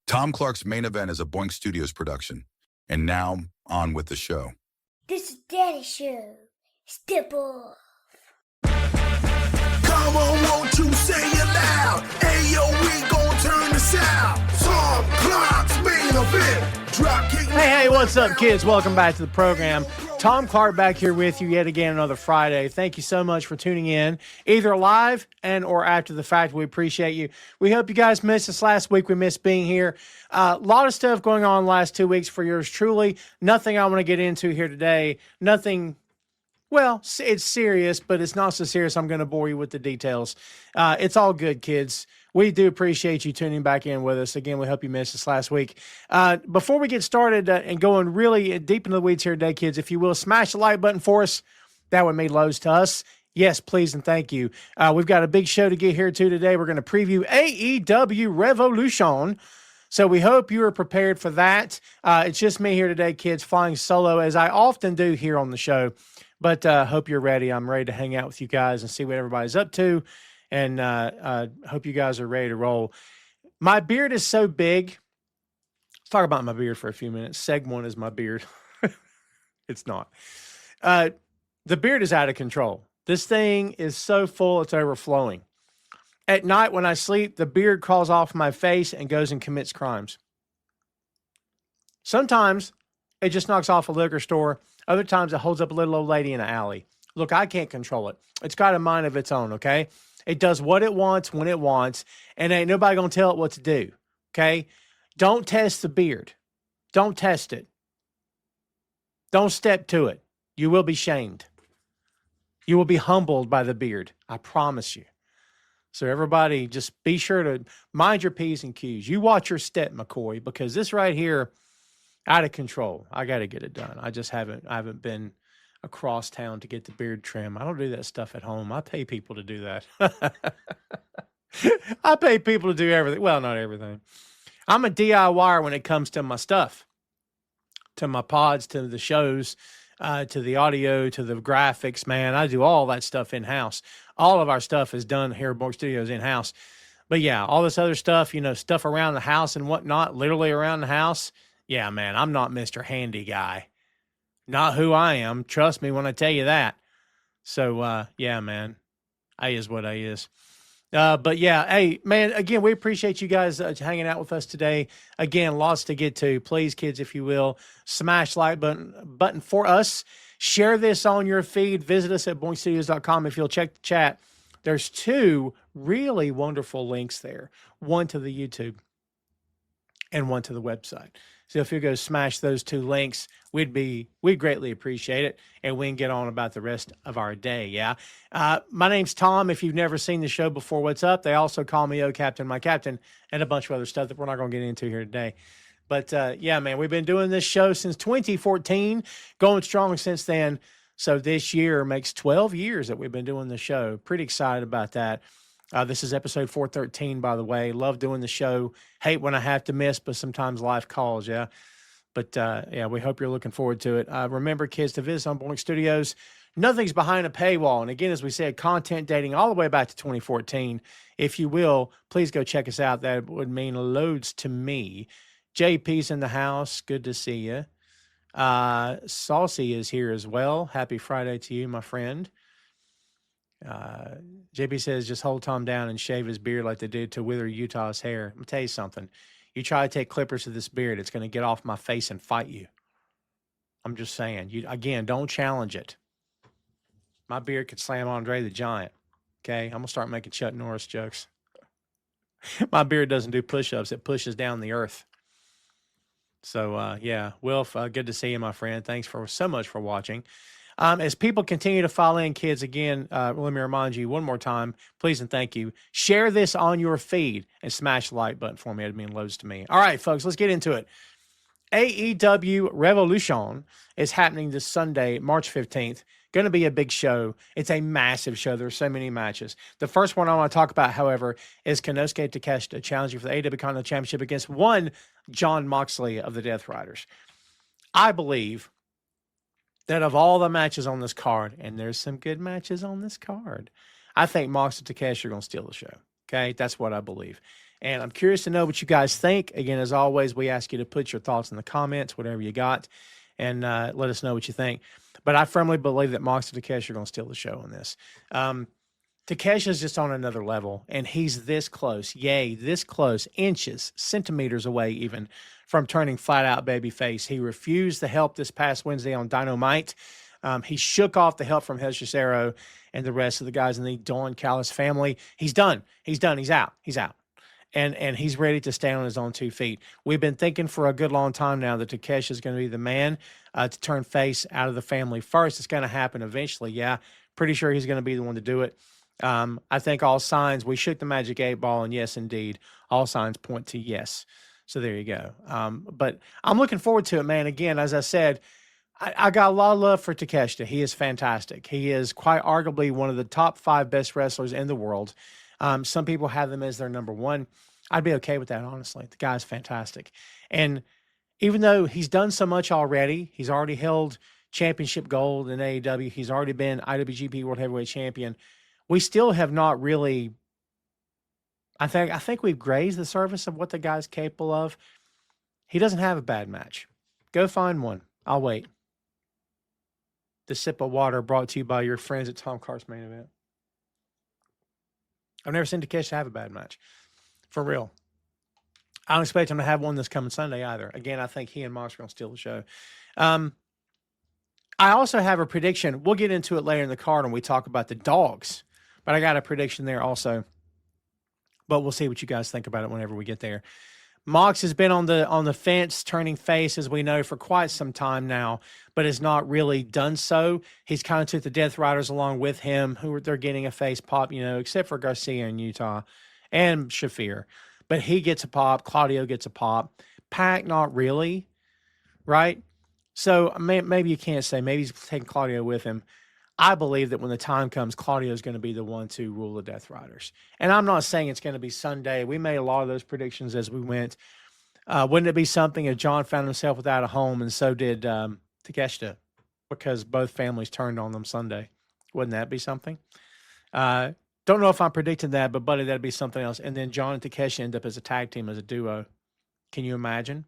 Tom Clark's Main Event is a Boink Studios production. And now, on with the show. This is Daddy's show. Step off. Come on, won't you say it loud? Ayo, we gon' turn this out. Tom Clark's Main Event. Hey, what's up, kids? Welcome back to the program. Tom Clark back here with you yet again another Friday. Thank you so much for tuning in, either live and or after the fact. We appreciate you. We hope you guys missed us last week. We missed being here. A lot of stuff going on the last 2 weeks for yours truly. Nothing I want to get into here today. Nothing, well, it's serious, but it's not so serious I'm going to bore you with the details. It's all good, kids. We do appreciate you tuning back in with us. Again, we hope you missed us last week. Before we get started and going really deep into the weeds here today, kids, if you will, smash the like button for us. That would mean loads to us. Yes, please and thank you. We've got a big show to get here to today. We're going to preview AEW Revolution. So we hope you are prepared for that. It's just me here today, kids, flying solo, as I often do here on the show. But hope you're ready. I'm ready to hang out with you guys and see what everybody's up to. And hope you guys are ready to roll. My beard is so big. Let's talk about my beard for a few minutes. Seg one is my beard. It's not. The beard is out of control. This thing is so full, it's overflowing. At night when I sleep, the beard crawls off my face and goes and commits crimes. Sometimes it just knocks off a liquor store. Other times it holds up a little old lady in an alley. Look, I can't control it. It's got a mind of its own, okay? It does what it wants when it wants, and ain't nobody going to tell it what to do, okay? Don't test the beard. Don't test it. Don't step to it. You will be shamed. You will be humbled by the beard. I promise you. So everybody, just be sure to mind your P's and Q's. You watch your step, McCoy, because this right here, out of control. I got to get it done. I haven't been across town to get the beard trim. I don't do that stuff at home. I pay people to do that. I pay people to do everything. Well, not everything. I'm a DIYer when it comes to my stuff, to my pods, to the shows, to the audio, to the graphics, man. I do all that stuff in-house. All of our stuff is done here at Boink Studios in-house. But yeah, all this other stuff, stuff around the house and whatnot, literally around the house. Yeah, man, I'm not Mr. Handy Guy. Not who I am. Trust me when I tell you that. So, yeah, man, I is what I is. But yeah, hey, man, again, we appreciate you guys hanging out with us today. Again, lots to get to. Please, kids, if you will, smash like button for us. Share this on your feed. Visit us at boinkstudios.com if you'll check the chat. There's two really wonderful links there. One to the YouTube and one to the website. So if you go smash those two links, we'd greatly appreciate it, and we can get on about the rest of our day, yeah? My name's Tom. If you've never seen the show before, what's up? They also call me Oh Captain, my captain, and a bunch of other stuff that we're not going to get into here today. But, yeah, man, we've been doing this show since 2014, going strong since then. So this year makes 12 years that we've been doing the show. Pretty excited about that. This is episode 413, by the way. Love doing the show. Hate when I have to miss, but sometimes life calls, yeah? But, yeah, we hope you're looking forward to it. Remember, kids, to visit on Boink Studios. Nothing's behind a paywall. And, again, as we said, content dating all the way back to 2014. If you will, please go check us out. That would mean loads to me. JP's in the house. Good to see you. Saucy is here as well. Happy Friday to you, my friend. JP says, just hold Tom down and shave his beard like they did to Wither Utah's hair. I'm going to tell you something. You try to take clippers to this beard, it's going to get off my face and fight you. I'm just saying. Again, don't challenge it. My beard could slam Andre the Giant. Okay? I'm going to start making Chuck Norris jokes. My beard doesn't do push-ups. It pushes down the earth. So, yeah. Wilf, good to see you, my friend. Thanks so much for watching. As people continue to file in, kids, again, let me remind you one more time, please and thank you. Share this on your feed and smash the like button for me. It'd mean loads to me. All right, folks, let's get into it. AEW Revolution is happening this Sunday, March 15th. Going to be a big show. It's a massive show. There's so many matches. The first one I want to talk about, however, is Konosuke Takeshita challenging for the AEW Continental Championship against one Jon Moxley of the Death Riders. I believe that of all the matches on this card, and there's some good matches on this card, I think Mox and Takeshi are going to steal the show. Okay, that's what I believe. And I'm curious to know what you guys think. Again, as always, we ask you to put your thoughts in the comments, whatever you got, and let us know what you think. But I firmly believe that Mox and Takeshi are going to steal the show on this. Takeshi's just on another level, and he's this close, this close, inches, centimeters away even from turning flat-out babyface. He refused the help this past Wednesday on Dynamite. He shook off the help from Cesaro and the rest of the guys in the Don Callis family. He's done. He's done. He's out. He's out. And he's ready to stand on his own 2 feet. We've been thinking for a good long time now that Takeshi is going to be the man to turn face out of the family first. It's going to happen eventually, yeah. Pretty sure he's going to be the one to do it. I think all signs, we shook the magic 8 ball, and yes, indeed, all signs point to yes. So there you go. But I'm looking forward to it, man. Again, as I said, I got a lot of love for Takeshita. He is fantastic. He is quite arguably one of the top 5 best wrestlers in the world. Some people have them as their number 1. I'd be okay with that, honestly. The guy's fantastic. And even though he's done so much already, he's already held championship gold in AEW. He's already been IWGP World Heavyweight Champion. We still have not really, I think we've grazed the surface of what the guy's capable of. He doesn't have a bad match. Go find one. I'll wait. The sip of water brought to you by your friends at Tom Carr's Main Event. I've never seen Takeshi have a bad match. For real. I don't expect him to have one this coming Sunday either. Again, I think he and Mox are going to steal the show. I also have a prediction. We'll get into it later in the card when we talk about the dogs. But I got a prediction there also. But we'll see what you guys think about it whenever we get there. Mox has been on the fence, turning face, as we know, for quite some time now, but has not really done so. He's kind of took the Death Riders along with him, they're getting a face pop, except for Garcia in Utah and Shafir. But he gets a pop. Claudio gets a pop. Pac, not really, right? So maybe you can't say. Maybe he's taking Claudio with him. I believe that when the time comes, Claudio is going to be the one to rule the Death Riders. And I'm not saying it's going to be Sunday. We made a lot of those predictions as we went. Wouldn't it be something if John found himself without a home, and so did Takeshita, because both families turned on them Sunday? Wouldn't that be something? Don't know if I'm predicting that, but buddy, that'd be something else. And then John and Takeshi end up as a tag team, as a duo. Can you imagine?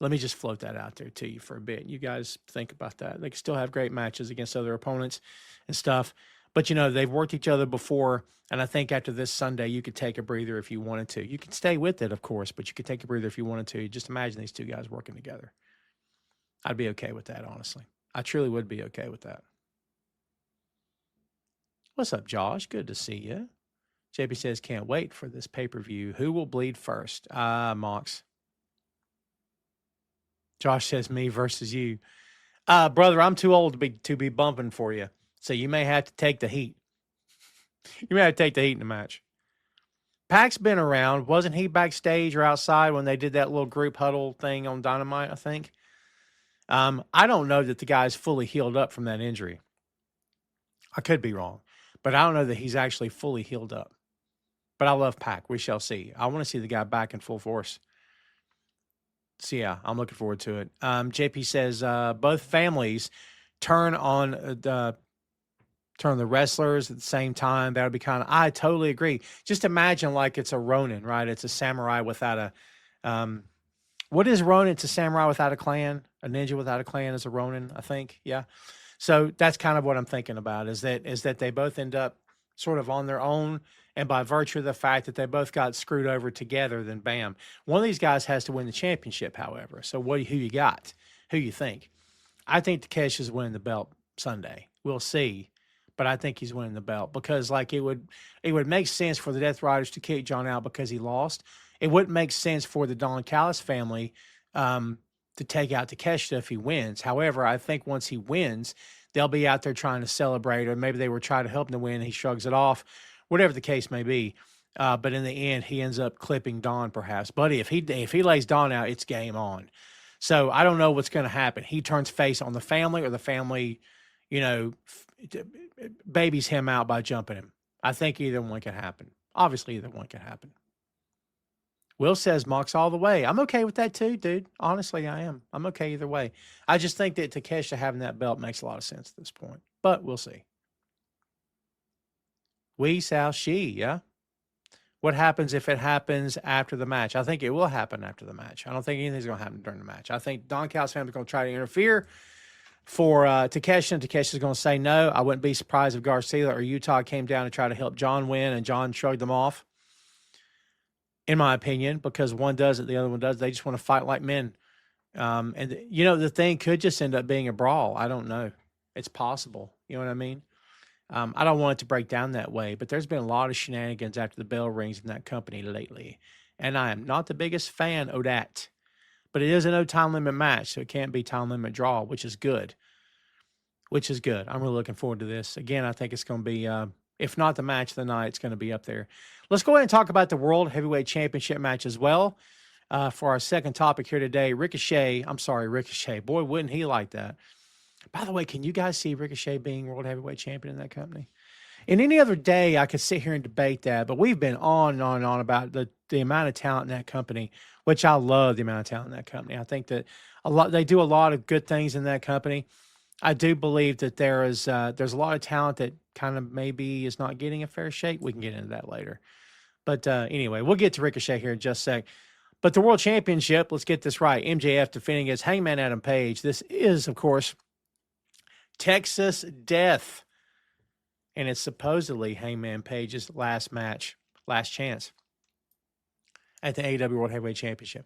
Let me just float that out there to you for a bit. You guys think about that. They can still have great matches against other opponents and stuff. But, they've worked each other before, and I think after this Sunday, you could take a breather if you wanted to. You could stay with it, of course, but you could take a breather if you wanted to. Just imagine these two guys working together. I'd be okay with that, honestly. I truly would be okay with that. What's up, Josh? Good to see you. JP says, can't wait for this pay-per-view. Who will bleed first? Mox. Josh says, me versus you. Brother, I'm too old to be bumping for you. So you may have to take the heat. You may have to take the heat in the match. Pac's been around. Wasn't he backstage or outside when they did that little group huddle thing on Dynamite, I think? I don't know that the guy's fully healed up from that injury. I could be wrong. But I don't know that he's actually fully healed up. But I love Pac. We shall see. I want to see the guy back in full force. So, yeah, I'm looking forward to it. JP says both families turn the wrestlers at the same time. That would be I totally agree. Just imagine like it's a Ronin, right? It's a samurai without a what is Ronin? It's a samurai without a clan. A ninja without a clan is a Ronin, I think. Yeah. So that's kind of what I'm thinking about is that they both end up sort of on their own. And by virtue of the fact that they both got screwed over together, then bam. One of these guys has to win the championship, however. So who you got? Who you think? I think Takeshi's winning the belt Sunday. We'll see. But I think he's winning the belt because it would make sense for the Death Riders to kick John out because he lost. It wouldn't make sense for the Don Callis family to take out Takeshita if he wins. However, I think once he wins, they'll be out there trying to celebrate, or maybe they were trying to help him to win and he shrugs it off. Whatever the case may be, but in the end, he ends up clipping Don, perhaps. Buddy, if he lays Don out, it's game on. So I don't know what's going to happen. He turns face on the family, or the family, babies him out by jumping him. I think either one can happen. Obviously, either one can happen. Will says Mox all the way. I'm okay with that too, dude. Honestly, I am. I'm okay either way. I just think that Takeshita having that belt makes a lot of sense at this point, but we'll see. We shall see, yeah. What happens if it happens after the match? I think it will happen after the match. I don't think anything's going to happen during the match. I think Don Callis family is going to try to interfere for Takeshita, and Takeshi's going to say no. I wouldn't be surprised if Garcia or Utah came down to try to help John win, and John shrugged them off, in my opinion, because one does it, the other one does. They just want to fight like men. And, you know, the thing could just end up being a brawl. I don't know. It's possible. You know what I mean? I don't want it to break down that way, but there's been a lot of shenanigans after the bell rings in that company lately. And I am not the biggest fan of that. But it is a no time limit match, so it can't be time limit draw, which is good. Which is good. I'm really looking forward to this. Again, I think it's going to be, if not the match of the night, it's going to be up there. Let's go ahead and talk about the World Heavyweight Championship match as well. For our second topic here today, Ricochet. Boy, wouldn't he like that. By the way, can you guys see Ricochet being World Heavyweight Champion in that company? In any other day, I could sit here and debate that, but we've been on and on and on about the amount of talent in that company, which I love the amount of talent in that company. I think that they do a lot of good things in that company. I do believe that there's a lot of talent that kind of maybe is not getting a fair shake. We can get into that later. But anyway, we'll get to Ricochet here in just a sec. But the World Championship, let's get this right. MJF defending against Hangman Adam Page. This is, of course, Texas Death. And it's supposedly Hangman Page's last match, last chance at the AEW World Heavyweight Championship.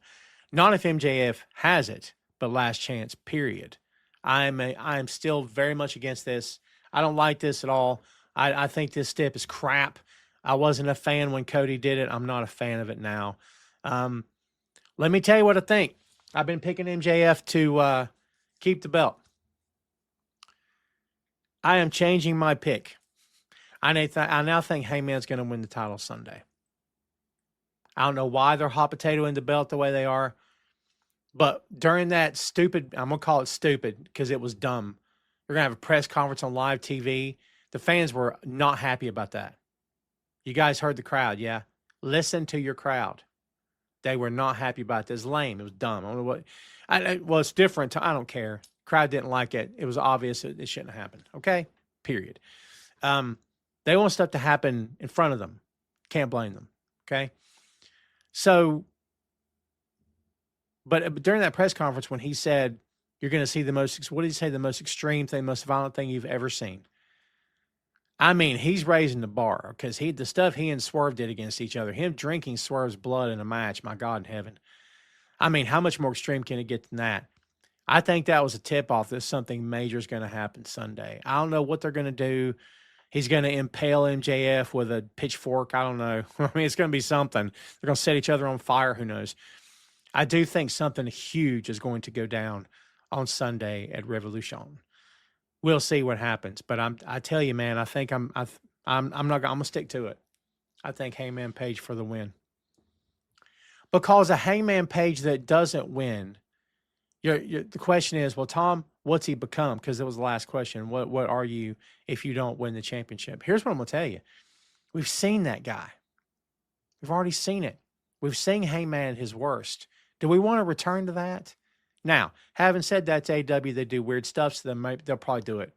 Not if MJF has it, but last chance, period. I'm still very much against this. I don't like this at all. I think this step is crap. I wasn't a fan when Cody did it. I'm not a fan of it now. Let me tell you what I think. I've been picking MJF to keep the belt. I am changing my pick. I now think Hangman's going to win the title Sunday. I don't know why they're hot potato in the belt the way they are. But during that stupid, I'm going to call it stupid because it was dumb. You're going to have a press conference on live TV. The fans were not happy about that. You guys heard the crowd, yeah? Listen to your crowd. They were not happy about this. It was lame. It was dumb. I don't know what. Well, it's different. I don't care. Crowd didn't like it. It was obvious it shouldn't have happened. Okay? Period. They want stuff to happen in front of them. Can't blame them. Okay? So, but during that press conference when he said, you're going to see the most, what did he say, the most extreme thing, most violent thing you've ever seen? I mean, he's raising the bar because the stuff he and Swerve did against each other, him drinking Swerve's blood in a match, my God in heaven. I mean, how much more extreme can it get than that? I think that was a tip-off that something major is going to happen Sunday. I don't know what they're going to do. He's going to impale MJF with a pitchfork. I don't know. I mean, it's going to be something. They're going to set each other on fire. Who knows? I do think something huge is going to go down on Sunday at Revolution. We'll see what happens. But I tell you, man, I think I'm going to stick to it. I think Hangman Page for the win. Because a Hangman Page that doesn't win, the question is, well, Tom, what's he become? Because it was the last question. What are you if you don't win the championship? Here's what I'm going to tell you. We've seen that guy. We've already seen it. We've seen Hangman at his worst. Do we want to return to that? Now, having said that, to AEW, they do weird stuff, so they'll probably do it.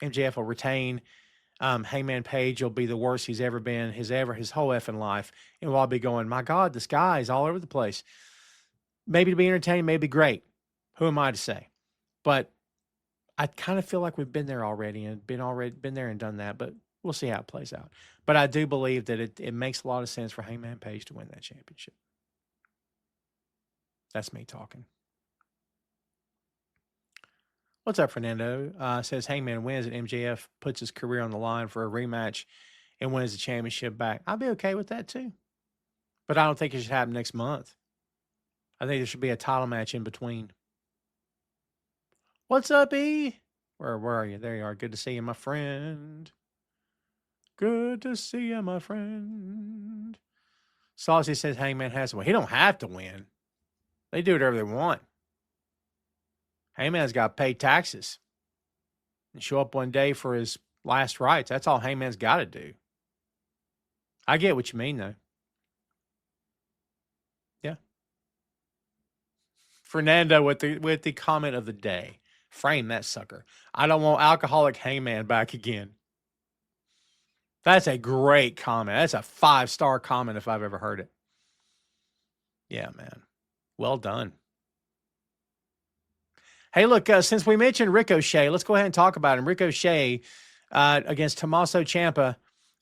MJF will retain. Hangman Page will be the worst he's ever been, his whole effing life. And we'll all be going, my God, this guy is all over the place. Maybe to be entertaining, maybe great. Who am I to say? But I kind of feel like we've been there already and been there and done that, but we'll see how it plays out. But I do believe that it makes a lot of sense for Hangman Page to win that championship. That's me talking. What's up, Fernando? Says Hangman wins and MJF puts his career on the line for a rematch and wins the championship back. I'd be okay with that too. But I don't think it should happen next month. I think there should be a title match in between. What's up, E? Where are you? There you are. Good to see you, my friend. Good to see you, my friend. Saucy says Hangman has to win. He don't have to win. They do whatever they want. Hangman's got to pay taxes and show up one day for his last rites. That's all Hangman's got to do. I get what you mean, though. Yeah. Fernando with the comment of the day. Frame that sucker. I don't want alcoholic Hangman back again. That's a great comment. That's a 5-star comment if I've ever heard it. Yeah, man. Well done. Hey, look, since we mentioned Ricochet, let's go ahead and talk about him. Ricochet against Tommaso Ciampa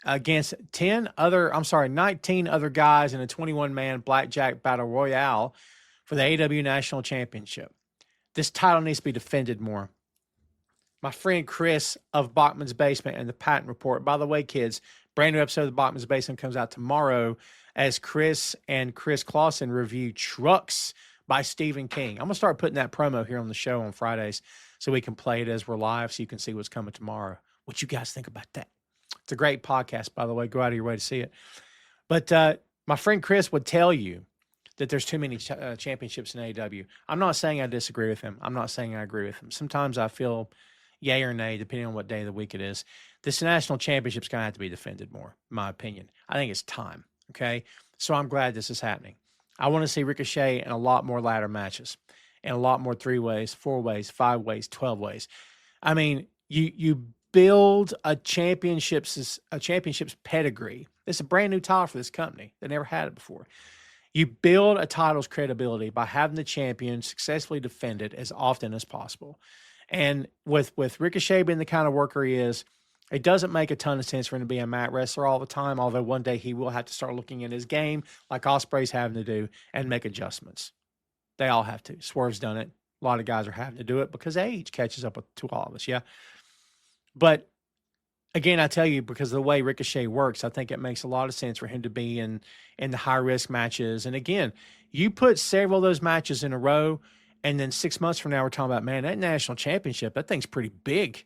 against 19 other guys in a 21-man blackjack battle royale for the AEW National Championship. This title needs to be defended more. My friend Chris of Bachman's Basement and the Patent Report. By the way, kids, brand new episode of the Bachman's Basement comes out tomorrow as Chris and Chris Clausen review Trucks by Stephen King. I'm going to start putting that promo here on the show on Fridays so we can play it as we're live so you can see what's coming tomorrow. What you guys think about that? It's a great podcast, by the way. Go out of your way to see it. But my friend Chris would tell you that there's too many championships in AEW. I'm not saying I disagree with him. I'm not saying I agree with him. Sometimes I feel yay or nay, depending on what day of the week it is. This national championship's going to have to be defended more, in my opinion. I think it's time, okay? So I'm glad this is happening. I want to see Ricochet in a lot more ladder matches and a lot more 3-ways, 4-ways, 5-ways, 12-ways. I mean, you build a championship's pedigree. This is a brand new title for this company. They never had it before. You build a title's credibility by having the champion successfully defend it as often as possible. And with Ricochet being the kind of worker he is, it doesn't make a ton of sense for him to be a mat wrestler all the time, although one day he will have to start looking at his game like Ospreay's having to do and make adjustments. They all have to. Swerve's done it. A lot of guys are having to do it because age catches up to all of us, yeah? But again, I tell you, because of the way Ricochet works, I think it makes a lot of sense for him to be in the high-risk matches. And again, you put several of those matches in a row, and then 6 months from now, we're talking about, man, that national championship, that thing's pretty big.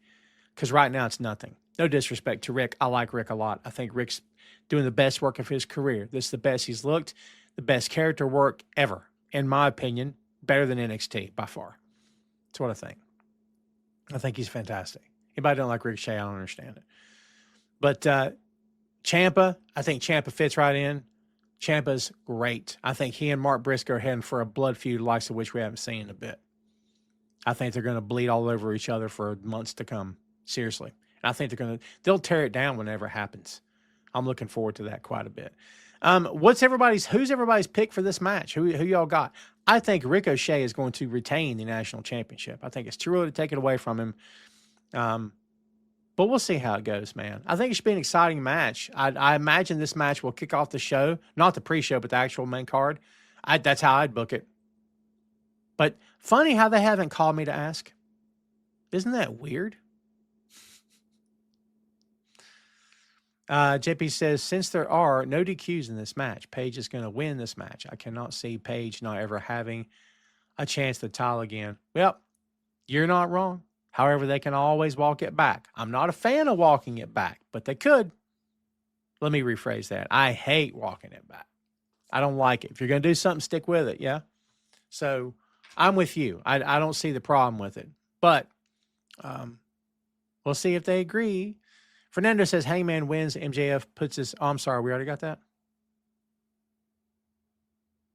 Because right now, it's nothing. No disrespect to Rick. I like Rick a lot. I think Rick's doing the best work of his career. This is the best he's looked, the best character work ever. In my opinion, better than NXT by far. That's what I think. I think he's fantastic. Anybody don't like Ricochet, I don't understand it. But Ciampa, I think Ciampa fits right in. Ciampa's great. I think he and Mark Briscoe are heading for a blood feud, likes of which we haven't seen in a bit. I think they're going to bleed all over each other for months to come. Seriously. And I think they'll tear it down whenever it happens. I'm looking forward to that quite a bit. Who's everybody's pick for this match? Who y'all got? I think Ricochet is going to retain the national championship. I think it's too early to take it away from him. But we'll see how it goes, man. I think it should be an exciting match. I imagine this match will kick off the show, not the pre-show, but the actual main card. That's how I'd book it. But funny how they haven't called me to ask. Isn't that weird? JP says, since there are no DQs in this match, Paige is going to win this match. I cannot see Paige not ever having a chance to title again. Well, you're not wrong. However, they can always walk it back. I'm not a fan of walking it back, but they could. Let me rephrase that. I hate walking it back. I don't like it. If you're going to do something, stick with it, yeah? So I'm with you. I don't see the problem with it. But we'll see if they agree. Fernando says Hangman wins. MJF puts his... Oh, I'm sorry. We already got that?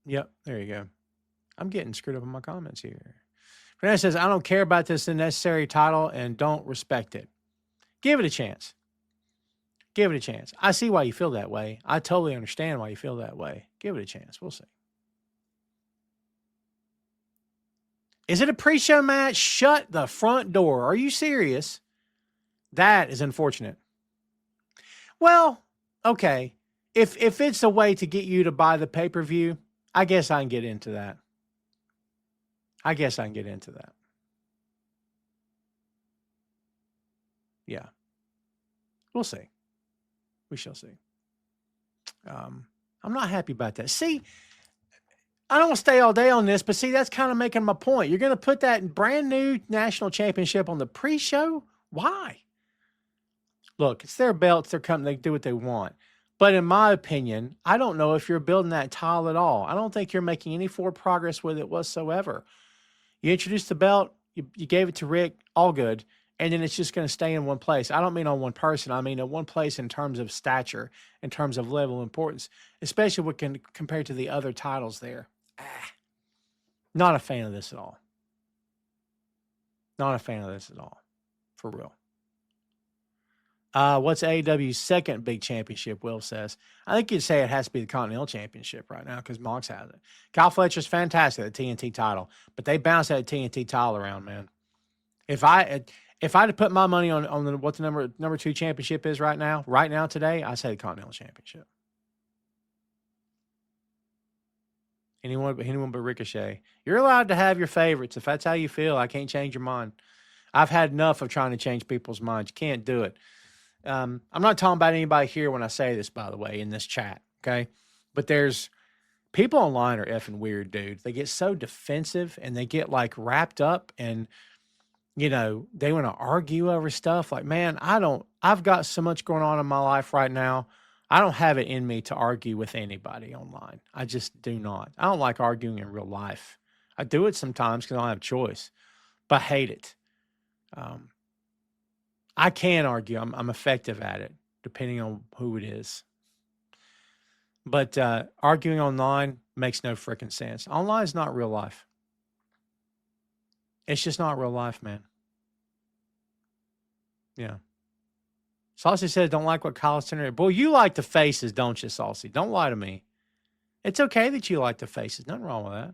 Yep. There you go. I'm getting screwed up in my comments here. Fernando says, I don't care about this unnecessary title and don't respect it. Give it a chance. Give it a chance. I see why you feel that way. I totally understand why you feel that way. Give it a chance. We'll see. Is it a pre-show match? Shut the front door. Are you serious? That is unfortunate. Well, okay. If it's a way to get you to buy the pay-per-view, I guess I can get into that. Yeah. We'll see. We shall see. I'm not happy about that. See, I don't want to stay all day on this, but see, that's kind of making my point. You're going to put that brand new national championship on the pre-show? Why? Look, it's their belt, it's their company, they do what they want. But in my opinion, I don't know if you're building that tile at all. I don't think you're making any forward progress with it whatsoever. You introduced the belt, you gave it to Rick, all good, and then it's just going to stay in one place. I don't mean on one person. I mean in one place in terms of stature, in terms of level of importance, especially when compared to the other titles there. Not a fan of this at all. Not a fan of this at all. For real. What's AEW's second big championship? Will says. I think you'd say it has to be the Continental Championship right now because Mox has it. Kyle Fletcher's fantastic at the TNT title, but they bounce that TNT title around, man. If I had to put my money on what the number 2 championship is right now today, I say the Continental Championship. Anyone but Ricochet. You're allowed to have your favorites if that's how you feel. I can't change your mind. I've had enough of trying to change people's minds. You can't do it. I'm not talking about anybody here when I say this, by the way, in this chat, okay? But there's people online are effing weird, dude. They get so defensive and they get like wrapped up and, you know, they want to argue over stuff. Like, man, I've got so much going on in my life right now. I don't have it in me to argue with anybody online. I just do not. I don't like arguing in real life. I do it sometimes because I don't have a choice, but I hate it. I can argue. I'm effective at it, depending on who it is. But arguing online makes no freaking sense. Online is not real life. It's just not real life, man. Yeah. Saucy says, don't like what Kyle's telling. Boy, you like the faces, don't you, Saucy? Don't lie to me. It's okay that you like the faces. Nothing wrong with that.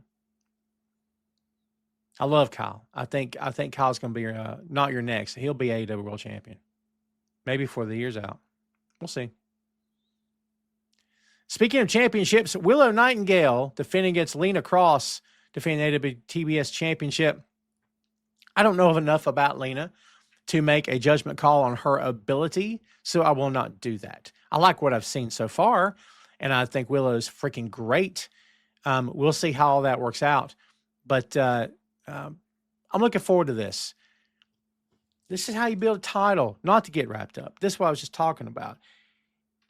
I love Kyle. I think Kyle's going to be not your next. He'll be AEW World Champion. Maybe before the year's out. We'll see. Speaking of championships, Willow Nightingale defending against Lena Cross, defending the AEW TBS Championship. I don't know enough about Lena to make a judgment call on her ability, so I will not do that. I like what I've seen so far, and I think Willow's freaking great. We'll see how all that works out. But I'm looking forward to this. This is how you build a title, not to get wrapped up. This is what I was just talking about.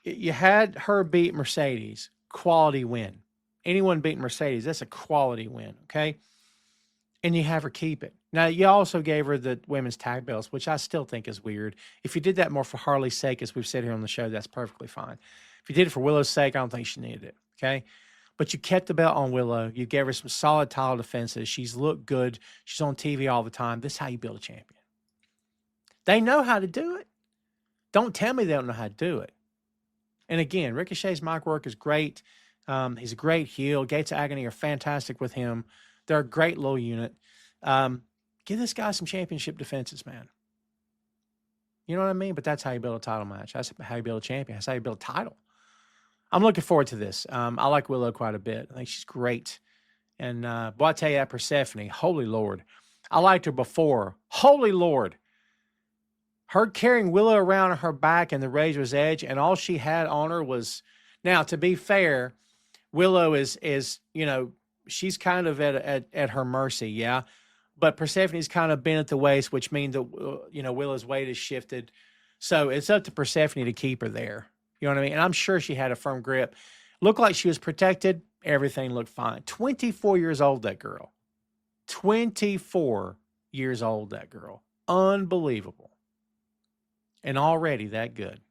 You had her beat Mercedes, quality win. Anyone beating Mercedes, that's a quality win, okay? And you have her keep it. Now, you also gave her the women's tag belts, which I still think is weird. If you did that more for Harley's sake, as we've said here on the show, that's perfectly fine. If you did it for Willow's sake, I don't think she needed it, okay? But you kept the belt on Willow. You gave her some solid title defenses. She's looked good. She's on TV all the time. This is how you build a champion. They know how to do it. Don't tell me they don't know how to do it. And again, Ricochet's mic work is great. He's a great heel. Gates of Agony are fantastic with him. They're a great low unit. Give this guy some championship defenses, man. You know what I mean? But that's how you build a title match. That's how you build a champion. That's how you build a title. I'm looking forward to this. I like Willow quite a bit. I think she's great. And wtih Persephone, holy Lord. I liked her before. Holy Lord. Her carrying Willow around on her back in the Razor's Edge, and all she had on her was, now to be fair, Willow is you know, she's kind of at her mercy, yeah. But Persephone's kind of bent at the waist, which means that you know, Willow's weight is shifted. So it's up to Persephone to keep her there. You know what I mean? And I'm sure she had a firm grip. Looked like she was protected. Everything looked fine. 24 years old, that girl. 24 years old, that girl. Unbelievable. And already that good.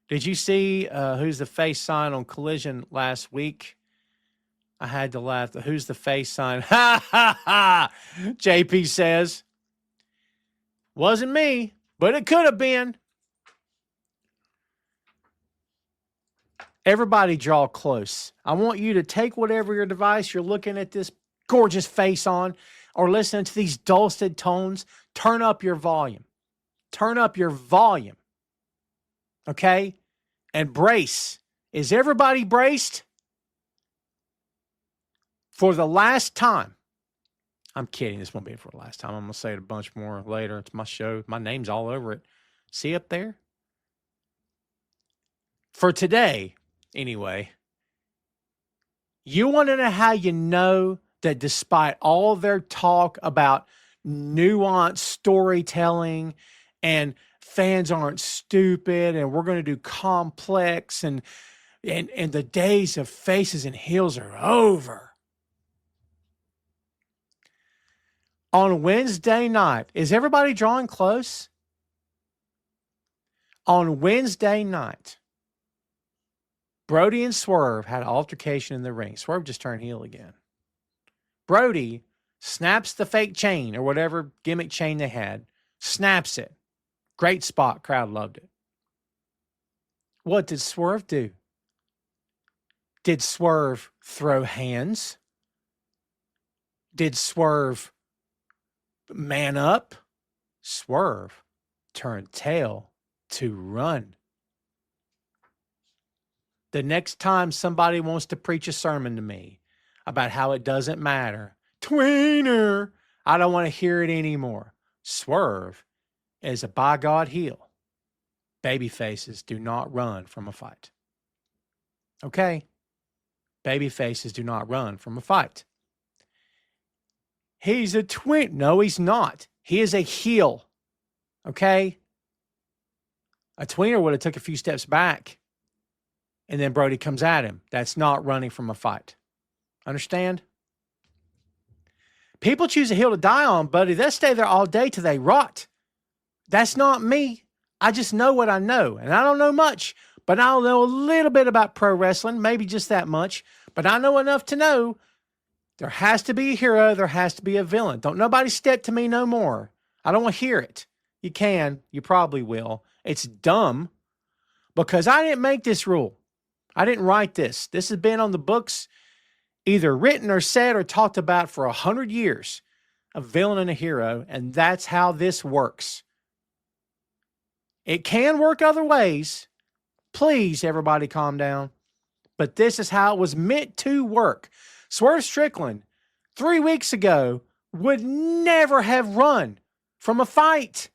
Did you see who's the face sign on Collision last week? I had to laugh. Who's the face sign? Ha, ha, ha. JP says. Wasn't me, but it could have been. Everybody draw close. I want you to take whatever your device you're looking at this gorgeous face on or listening to these dulcet tones. Turn up your volume. Turn up your volume. Okay? And brace. Is everybody braced? For the last time. I'm kidding. This won't be for the last time. I'm going to say it a bunch more later. It's my show. My name's all over it. See up there? For today, anyway, you want to know how you know that despite all their talk about nuanced storytelling and fans aren't stupid and we're going to do complex and the days of faces and heels are over. On Wednesday night, is everybody drawing close? On Wednesday night, Brody and Swerve had an altercation in the ring. Swerve just turned heel again. Brody snaps the fake chain or whatever gimmick chain they had, Snaps it. Great spot. Crowd loved it. What did Swerve do? Did Swerve throw hands? Did Swerve man up? Swerve turned tail to run. The next time somebody wants to preach a sermon to me about how it doesn't matter, tweener, I don't want to hear it anymore. Swerve is a by God heel. Baby faces do not run from a fight. Okay? Baby faces do not run from a fight. He's a twin. No, he's not. He is a heel. Okay? A tweener would have took a few steps back, and then Brody comes at him. That's not running from a fight. Understand? People choose a heel to die on, buddy. They'll stay there all day till they rot. That's not me. I just know what I know. And I don't know much, but I'll know a little bit about pro wrestling, maybe just that much. But I know enough to know there has to be a hero. There has to be a villain. Don't nobody step to me no more. I don't want to hear it. You can. You probably will. It's dumb because I didn't make this rule. I didn't write this. This has been on the books, either written or said or talked about for 100 years. A villain and a hero, and that's how this works. It can work other ways. Please, everybody calm down. But this is how it was meant to work. Swerve Strickland, 3 weeks ago, would never have run from a fight.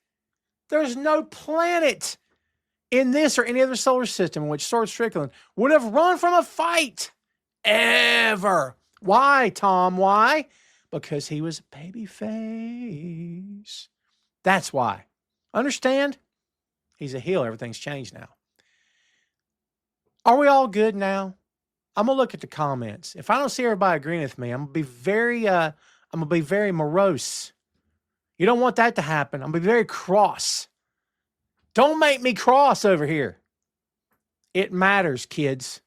There's no planet in this or any other solar system in which Swerve Strickland would have run from a fight. Ever. Why, Tom? Why? Because he was a baby face. That's why. Understand? He's a heel. Everything's changed now. Are we all good now? I'm gonna look at the comments. If I don't see everybody agreeing with me, I'm gonna be very morose. You don't want that to happen. I'm gonna be very cross. Don't make me cross over here. It matters, kids.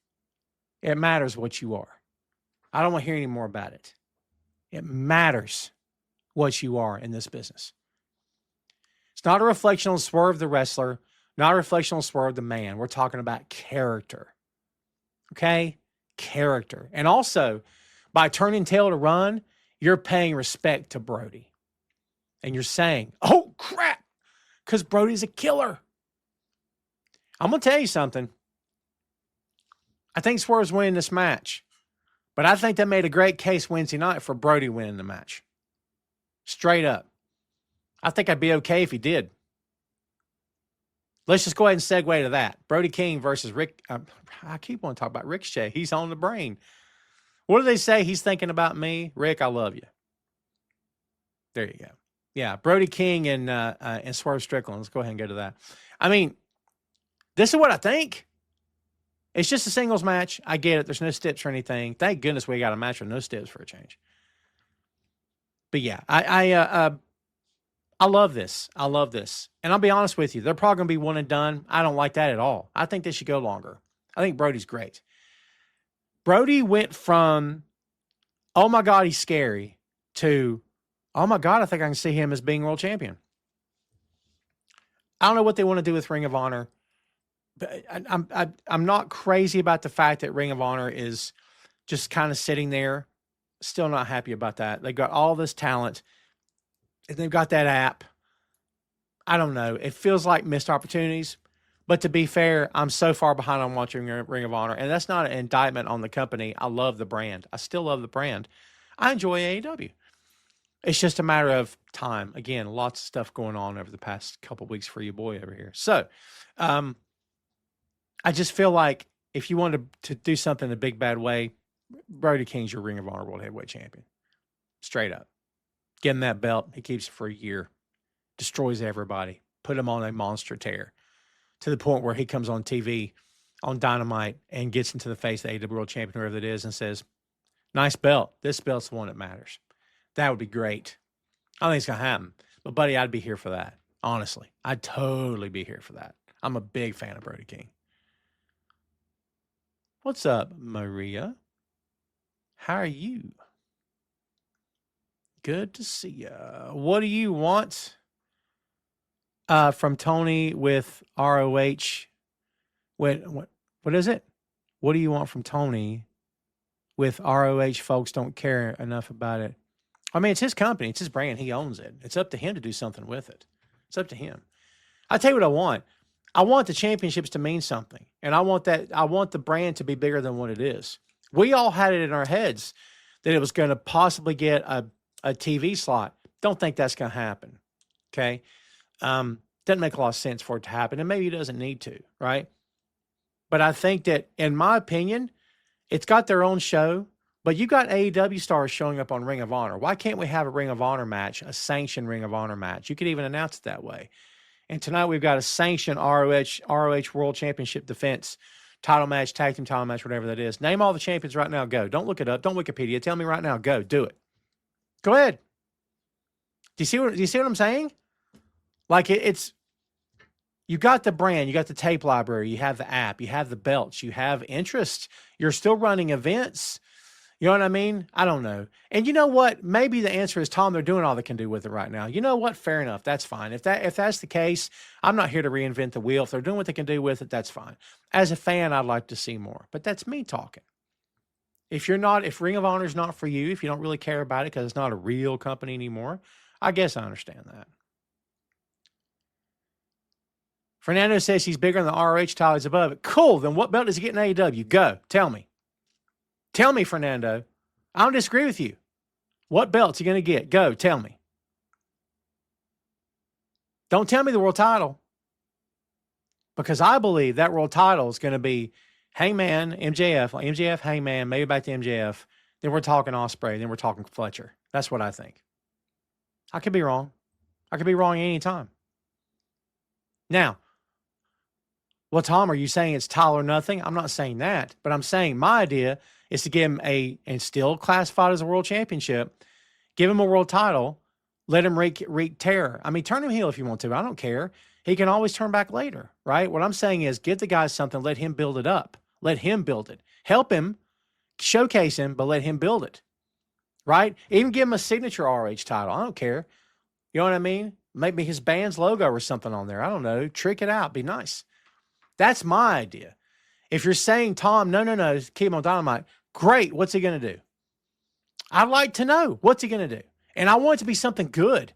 It matters what you are. I don't want to hear any more about it. It matters what you are in this business. It's not a reflection on Swerve the wrestler, not a reflection on Swerve the man. We're talking about character. Okay? Character. And also, by turning tail to run, you're paying respect to Brody. And you're saying, oh, crap, because Brody's a killer. I'm going to tell you something. I think Swerve's winning this match. But I think they made a great case Wednesday night for Brody winning the match. Straight up. I think I'd be okay if he did. Let's just go ahead and segue to that. Brody King versus Rick. I keep wanting to talk about Ricochet. He's on the brain. What do they say? He's thinking about me. Rick, I love you. There you go. Yeah, Brody King and Swerve Strickland. Let's go ahead and go to that. I mean, this is what I think. It's just a singles match. I get it. There's no steps or anything. Thank goodness we got a match with no steps for a change. But yeah, I love this. I love this. And I'll be honest with you. They're probably going to be one and done. I don't like that at all. I think they should go longer. I think Brody's great. Brody went from, oh my God, he's scary, to, oh my God, I think I can see him as being world champion. I don't know what they want to do with Ring of Honor. But I'm not crazy about the fact that Ring of Honor is just kind of sitting there. Still not happy about that. They've got all this talent, and they've got that app. I don't know. It feels like missed opportunities. But to be fair, I'm so far behind on watching Ring of Honor, and that's not an indictment on the company. I love the brand. I still love the brand. I enjoy AEW. It's just a matter of time. Again, lots of stuff going on over the past couple of weeks for you boy over here. So, I just feel like if you wanted to do something in a big, bad way, Brody King's your Ring of Honor World Heavyweight Champion. Straight up. Get him that belt. He keeps it for a year. Destroys everybody. Put him on a monster tear to the point where he comes on TV on Dynamite and gets into the face of the AEW World Champion, whoever it is, and says, nice belt. This belt's the one that matters. That would be great. I don't think it's going to happen. But, buddy, I'd be here for that. Honestly. I'd totally be here for that. I'm a big fan of Brody King. What's up, Maria? How are you? Good to see you. What do you want? From Tony with ROH. What is it? What do you want from Tony with ROH? Folks don't care enough about it. I mean, it's his company. It's his brand. He owns it. It's up to him to do something with it. It's up to him. I tell you what I want. I want the championships to mean something. And I want the brand to be bigger than what it is. We all had it in our heads that it was going to possibly get a TV slot. Don't think that's going to happen. Okay. Doesn't make a lot of sense for it to happen. And maybe it doesn't need to, right? But I think that, in my opinion, it's got their own show. But you got AEW stars showing up on Ring of Honor. Why can't we have a Ring of Honor match, a sanctioned Ring of Honor match? You could even announce it that way. And tonight we've got a sanctioned ROH World Championship defense title match, tag team title match, whatever that is. Name all the champions right now. Go. Don't look it up. Don't Wikipedia. Tell me right now. Go. Do it. Go ahead. Do you see what I'm saying? Like it's you got the brand, you got the tape library, you have the app, you have the belts, you have interest. You're still running events. You know what I mean? I don't know. And you know what? Maybe the answer is, Tom, they're doing all they can do with it right now. You know what? Fair enough. That's fine. If that's the case, I'm not here to reinvent the wheel. If they're doing what they can do with it, that's fine. As a fan, I'd like to see more. But that's me talking. If Ring of Honor is not for you, if you don't really care about it because it's not a real company anymore, I guess I understand that. Fernando says he's bigger than the ROH title. He's above it. Cool. Then what belt does he get in AEW? Go. Tell me. Tell me, Fernando. I don't disagree with you. What belt's he going to get? Go. Tell me. Don't tell me the world title. Because I believe that world title is going to be Hangman, MJF, Hangman, maybe back to MJF. Then we're talking Ospreay. Then we're talking Fletcher. That's what I think. I could be wrong. I could be wrong any time. Now, well, Tom, are you saying it's title or nothing? I'm not saying that, but I'm saying my idea is to give him and still classified as a world championship, give him a world title, let him wreak terror. I mean, turn him heel if you want to. I don't care. He can always turn back later, right? What I'm saying is give the guy something, let him build it up. Let him build it. Help him, showcase him, but let him build it, right? Even give him a signature RH title. I don't care. You know what I mean? Maybe his band's logo or something on there. I don't know. Trick it out. Be nice. That's my idea. If you're saying, Tom, no, keep him on Dynamite, great. What's he going to do? I'd like to know. What's he going to do? And I want it to be something good.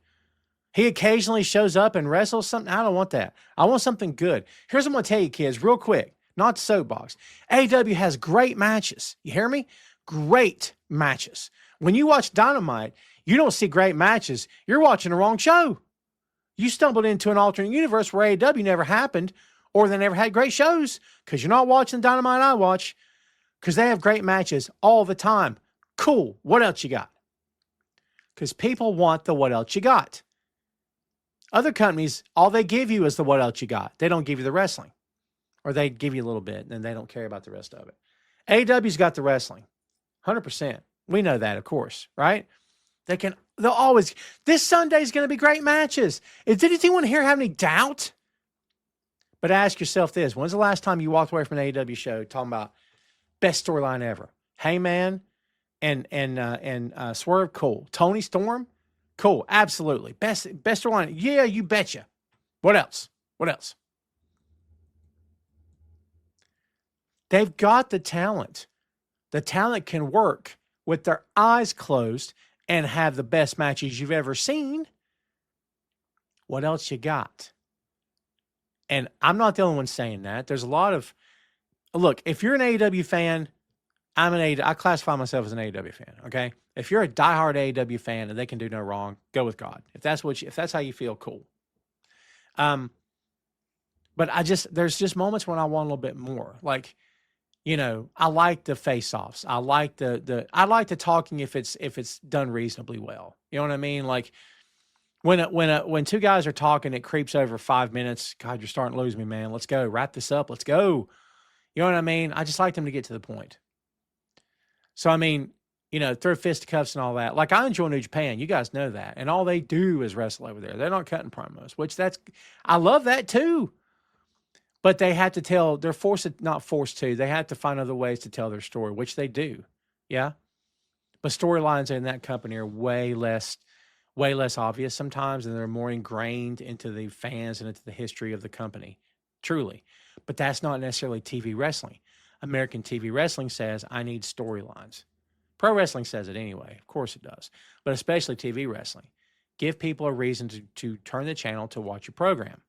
He occasionally shows up and wrestles something. I don't want that. I want something good. Here's what I'm going to tell you, kids, real quick. Not the soapbox. AEW has great matches. You hear me? Great matches. When you watch Dynamite, you don't see great matches. You're watching the wrong show. You stumbled into an alternate universe where AEW never happened, or they never had great shows, because you're not watching Dynamite I watch, because they have great matches all the time. Cool. What else you got? Because people want the what else you got. Other companies, all they give you is the what else you got. They don't give you the wrestling. Or they give you a little bit, and they don't care about the rest of it. AEW's got the wrestling. 100%. We know that, of course, right? They'll always, this Sunday's going to be great matches. Did anyone here have any doubt? But ask yourself this. When's the last time you walked away from an AEW show talking about best storyline ever? Heyman and Swerve, cool. Tony Storm, cool. Absolutely. Best storyline. Yeah, you betcha. What else? What else? They've got the talent. The talent can work with their eyes closed and have the best matches you've ever seen. What else you got? And I'm not the only one saying that. There's a lot of, look, if you're an AEW fan, I classify myself as an AEW fan, okay? If you're a diehard AEW fan and they can do no wrong, go with God. If that's how you feel, cool. But there's just moments when I want a little bit more. Like, you know, I like the face-offs. I like I like the talking if it's done reasonably well. You know what I mean? Like when two guys are talking, it creeps over 5 minutes. God, you're starting to lose me, man. Let's go. Wrap this up. Let's go. You know what I mean? I just like them to get to the point. So, I mean, you know, throw fisticuffs and all that. Like, I enjoy New Japan. You guys know that. And all they do is wrestle over there. They're not cutting promos, which I love that too. But they have to they're not forced to, they have to find other ways to tell their story, which they do. Yeah. But storylines in that company are way less way less obvious sometimes, and they're more ingrained into the fans and into the history of the company, truly. But that's not necessarily TV wrestling. American TV wrestling says, I need storylines. Pro wrestling says it anyway. Of course it does. But especially TV wrestling. Give people a reason to turn the channel to watch your program.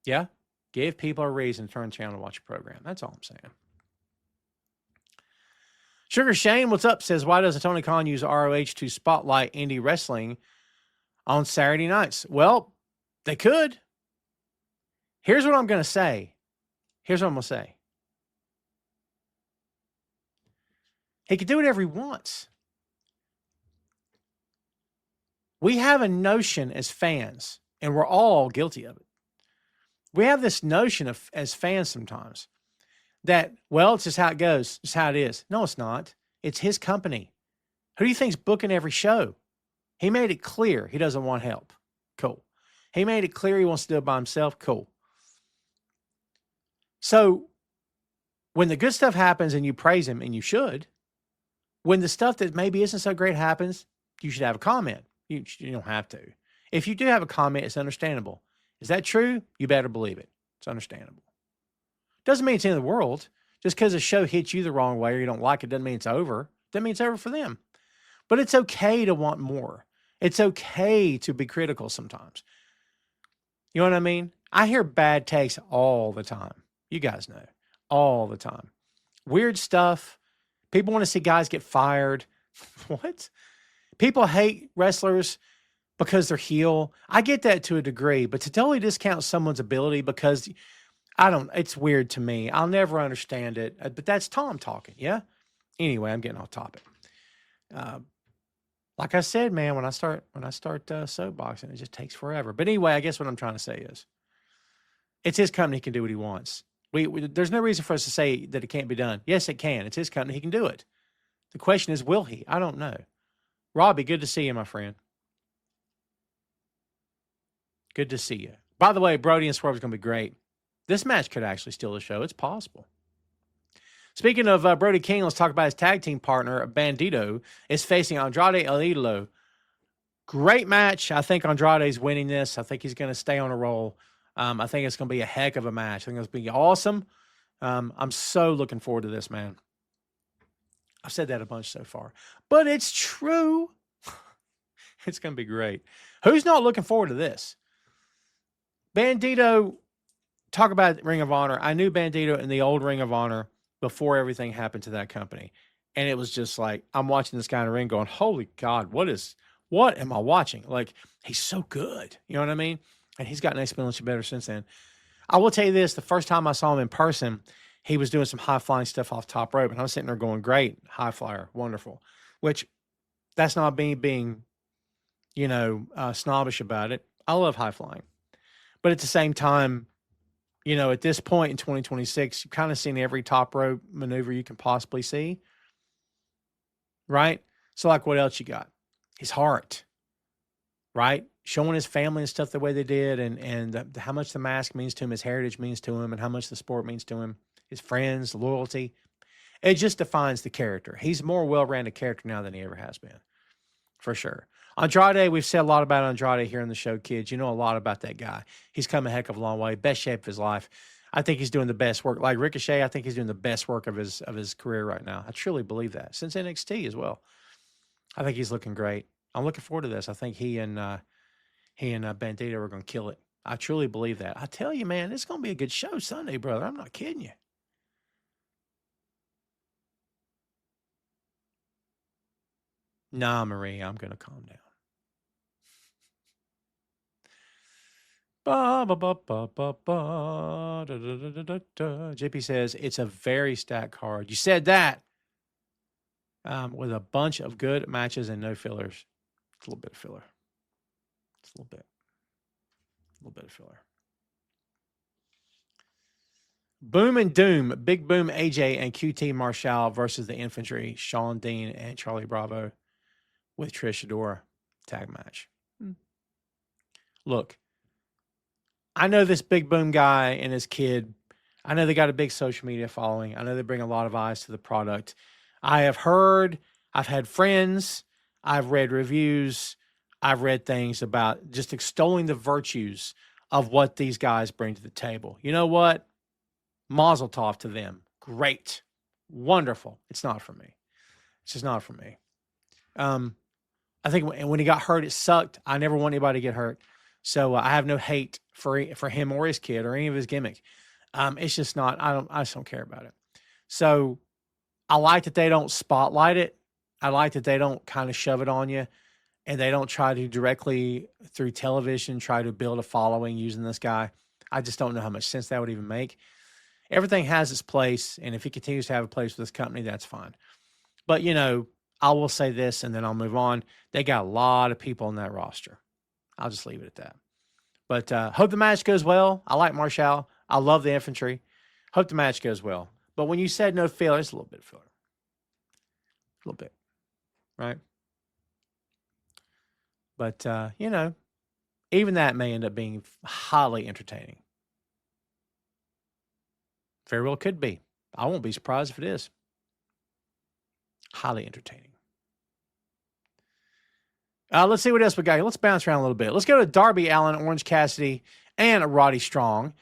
Yeah? Give people a reason to turn the channel to watch your program. That's all I'm saying. Sugar Shane, what's up? Says, why doesn't Tony Khan use ROH to spotlight indie wrestling on Saturday nights? Well, they could. Here's what I'm going to say. He could do whatever he wants. We have a notion as fans, and we're all guilty of it. We have this notion of, as fans sometimes, that, well, it's just how it goes. It's how it is. No, it's not. It's his company. Who do you think's booking every show? He made it clear he doesn't want help. Cool. He made it clear he wants to do it by himself. Cool. So when the good stuff happens and you praise him, and you should, when the stuff that maybe isn't so great happens, you should have a comment. You don't have to. If you do have a comment, it's understandable. Is that true? You better believe it. It's understandable. Doesn't mean it's the end of the world. Just because a show hits you the wrong way or you don't like it doesn't mean it's over. Doesn't mean it's over for them. But it's okay to want more. It's okay to be critical sometimes. You know what I mean? I hear bad takes all the time. You guys know. All the time. Weird stuff. People want to see guys get fired. What? People hate wrestlers because they're heel. I get that to a degree, but to totally discount someone's ability because it's weird to me. I'll never understand it, but that's Tom talking. Yeah. Anyway, I'm getting off topic. Like I said, man, when I start soapboxing, it just takes forever. But anyway, I guess what I'm trying to say is it's his company. He can do what he wants. There's no reason for us to say that it can't be done. Yes, it can. It's his company. He can do it. The question is, will he? I don't know. Robbie, good to see you, my friend. Good to see you. By the way, Brody and Swerve is going to be great. This match could actually steal the show. It's possible. Speaking of Brody King, let's talk about his tag team partner, Bandito, is facing Andrade El Idolo. Great match. I think Andrade's winning this. I think he's going to stay on a roll. I think it's going to be a heck of a match. I think it's going to be awesome. I'm so looking forward to this, man. I've said that a bunch so far, but it's true. It's going to be great. Who's not looking forward to this? Bandito, talk about Ring of Honor. I knew Bandito in the old Ring of Honor before everything happened to that company. And it was just like, I'm watching this guy in the ring going, holy God, what am I watching? Like, he's so good. You know what I mean? And he's gotten exponentially better since then. I will tell you this, the first time I saw him in person, he was doing some high-flying stuff off top rope, and I was sitting there going, great, high flyer, wonderful. Which, that's not me being, snobbish about it. I love high-flying. But at the same time, at this point in 2026, you've kind of seen every top rope maneuver you can possibly see. Right? So, like, what else you got? His heart. Right? Showing his family and stuff the way they did, and how much the mask means to him, his heritage means to him, and how much the sport means to him. His friends, loyalty. It just defines the character. He's a more well-rounded character now than he ever has been. For sure. Andrade, we've said a lot about Andrade here on the show, kids. You know a lot about that guy. He's come a heck of a long way. Best shape of his life. I think he's doing the best work. Like Ricochet, I think he's doing the best work of his career right now. I truly believe that. Since NXT as well. I think he's looking great. I'm looking forward to this. I think he and Bandito are going to kill it. I truly believe that. I tell you, man, it's going to be a good show Sunday, brother. I'm not kidding you. Nah, Marie, I'm going to calm down. JP says, it's a very stacked card. You said that. With a bunch of good matches and no fillers. It's a little bit of filler. It's a little bit of filler. Boom and Doom, Big Boom AJ and QT Marshall versus the Infantry, Sean Dean and Charlie Bravo with Trish Adora tag match. Look, I know this Big Boom guy and his kid. I know they got a big social media following. I know they bring a lot of eyes to the product. I have heard, I've had friends, I've read reviews. I've read things about just extolling the virtues of what these guys bring to the table. You know what? Mazel tov to them. Great. Wonderful. It's not for me. It's just not for me. I think when he got hurt, it sucked. I never want anybody to get hurt. So I have no hate for him or his kid or any of his gimmick. It's just not, I just don't care about it. So I like that they don't spotlight it. I like that they don't kind of shove it on you, and they don't try to directly through television try to build a following using this guy. I just don't know how much sense that would even make. Everything has its place, and if he continues to have a place with this company, that's fine. But, you know, I will say this, and then I'll move on. They got a lot of people on that roster. I'll just leave it at that. But hope the match goes well. I like Marshall. I love the infantry. Hope the match goes well. But when you said no filler, it's a little bit of filler. A little bit. Right? But, you know, even that may end up being highly entertaining. Very well could be. I won't be surprised if it is. Highly entertaining. Let's see what else we got here. Let's bounce around a little bit. Let's go to Darby Allin, Orange Cassidy, and Roddy Strong.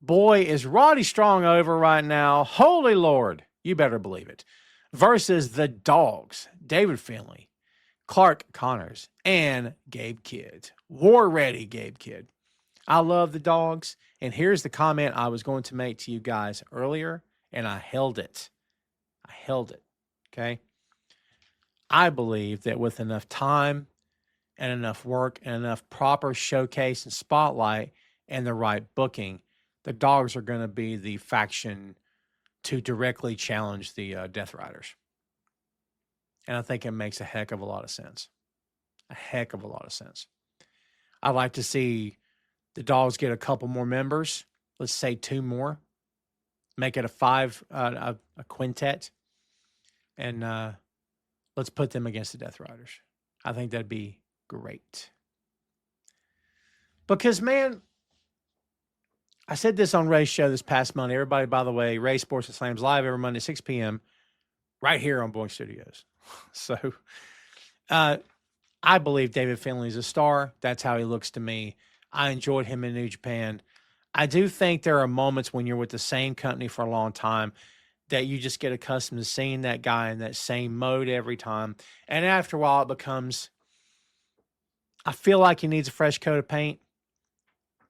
Boy, is Roddy Strong over right now. Holy Lord. You better believe it. Versus the Dogs, David Finlay, Clark Connors, and Gabe Kidd. War ready, Gabe Kidd. I love the Dogs. And here's the comment I was going to make to you guys earlier, and I held it. I held it. Okay? I believe that with enough time and enough work and enough proper showcase and spotlight and the right booking, the Dogs are going to be the faction to directly challenge the Death Riders. And I think it makes a heck of a lot of sense. A heck of a lot of sense. I'd like to see the Dogs get a couple more members. Let's say 2 more. Make it a quintet. And let's put them against the Death Riders. I think that'd be great. Because, man, I said this on Ray's show this past Monday. Everybody, by the way, Ray Sports and Slams live every Monday, 6 p.m. right here on Boink Studios. So I believe David Finlay is a star. That's how he looks to me. I enjoyed him in New Japan. I do think there are moments when you're with the same company for a long time that you just get accustomed to seeing that guy in that same mode every time. And after a while, it becomes, I feel like he needs a fresh coat of paint.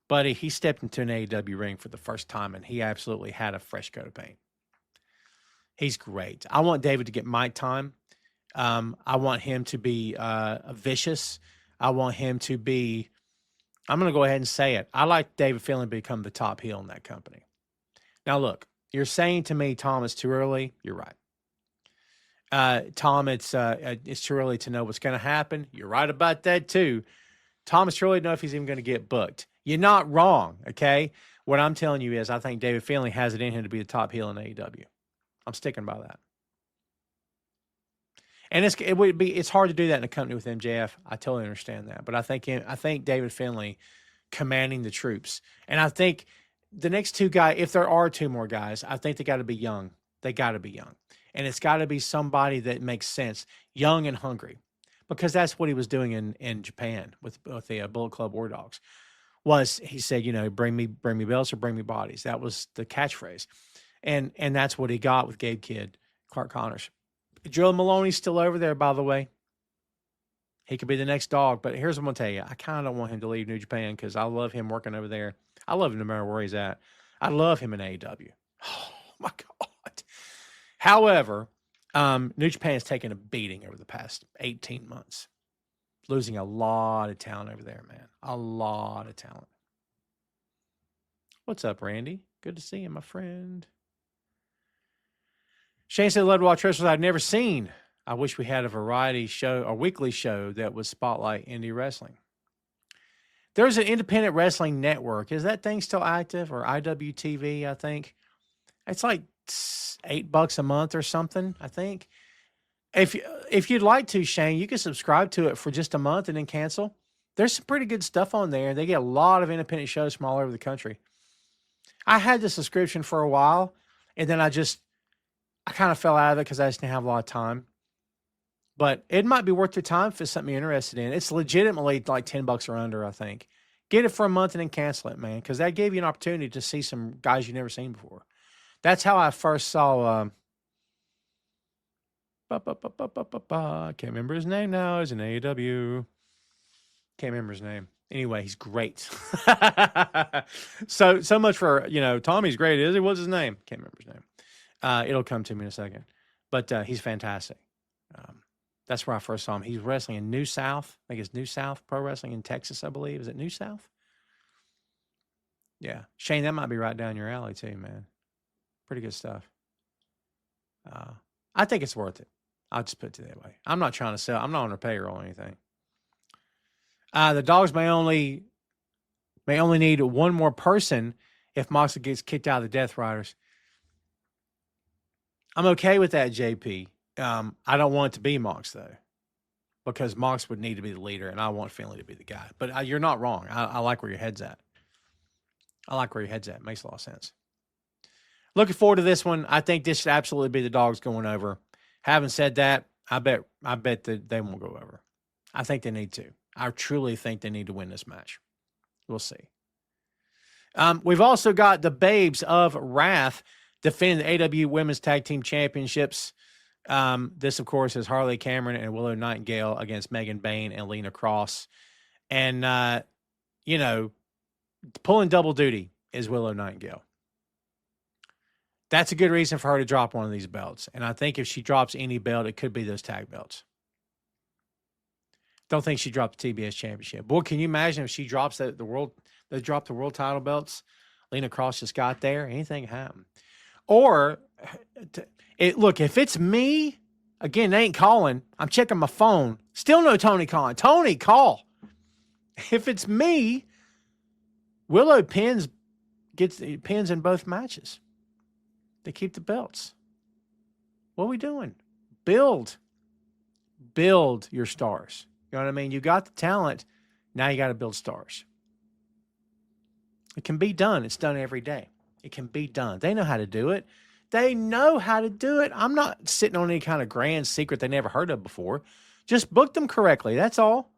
But he stepped into an AEW ring for the first time, and he absolutely had a fresh coat of paint. He's great. I want David to get mic time. I want him to be vicious. I want him to be, I'm going to go ahead and say it. I like David Finlay to become the top heel in that company. Now, look, you're saying to me, Tom, it's too early. You're right. Tom, it's too early to know what's going to happen. You're right about that, too. Tom, it's too early to know if he's even going to get booked. You're not wrong, okay? What I'm telling you is I think David Finlay has it in him to be the top heel in AEW. I'm sticking by that. And it's hard to do that in a company with MJF. I totally understand that. But I think David Finlay commanding the troops. And I think the next 2 guys, if there are 2 more guys, I think they got to be young. They got to be young. And it's got to be somebody that makes sense, young and hungry. Because that's what he was doing in Japan with the Bullet Club War Dogs. Was he said, you know, bring me belts or bring me bodies. That was the catchphrase. And that's what he got with Gabe Kidd, Clark Connors. Joe Maloney's still over there, by the way. He could be the next Dog. But here's what I'm going to tell you. I kind of don't want him to leave New Japan because I love him working over there. I love him no matter where he's at. I love him in AEW. Oh, my God. However, New Japan has taken a beating over the past 18 months. Losing a lot of talent over there, man. A lot of talent. What's up, Randy? Good to see you, my friend. Shane said, love to watch wrestlers I've never seen. I wish we had a variety show, a weekly show that would spotlight indie wrestling. There's an independent wrestling network. Is that thing still active? Or IWTV, I think. It's like $8 a month or something, I think. If you'd like to, Shane, you can subscribe to it for just a month and then cancel. There's some pretty good stuff on there. They get a lot of independent shows from all over the country. I had the subscription for a while, and then I kind of fell out of it because I just didn't have a lot of time. But it might be worth your time if it's something you're interested in. It's legitimately like $10 or under, I think. Get it for a month and then cancel it, man, because that gave you an opportunity to see some guys you've never seen before. That's how I first saw. I can't remember his name now. He's in AEW. Can't remember his name. Anyway, he's great. So much for, Tommy's great, is he? What's his name? Can't remember his name. It'll come to me in a second. But he's fantastic. That's where I first saw him. He's wrestling in New South. I think it's New South Pro Wrestling in Texas, I believe. Is it New South? Yeah. Shane, that might be right down your alley too, man. Pretty good stuff. I think it's worth it. I'll just put it that way. I'm not trying to sell. I'm not on a payroll or anything. The Dogs may only need one more person if Moxley gets kicked out of the Death Riders. I'm okay with that, JP. I don't want it to be Mox, though, because Mox would need to be the leader, and I want Finlay to be the guy. But you're not wrong. I like where your head's at. Makes a lot of sense. Looking forward to this one. I think this should absolutely be the Dogs going over. Having said that, I bet that they won't go over. I think they need to. I truly think they need to win this match. We'll see. We've also got the Babes of Wrath defending the AEW Women's Tag Team Championships. This, of course, is Harley Cameron and Willow Nightingale against Megan Bain and Lena Cross. And, pulling double duty is Willow Nightingale. That's a good reason for her to drop one of these belts. And I think if she drops any belt, it could be those tag belts. Don't think she dropped the TBS championship. Boy, can you imagine if she drops the world title belts? Lena Cross just got there. Anything can happen. Or, look, if it's me, again, they ain't calling. I'm checking my phone. Still no Tony calling. Tony, call. If it's me, Willow gets pins in both matches. They keep the belts. What are we doing? Build your stars. You know what I mean? You got the talent. Now you got to build stars. It can be done. It's done every day. It can be done. They know how to do it. I'm not sitting on any kind of grand secret they never heard of before. Just book them correctly. That's all.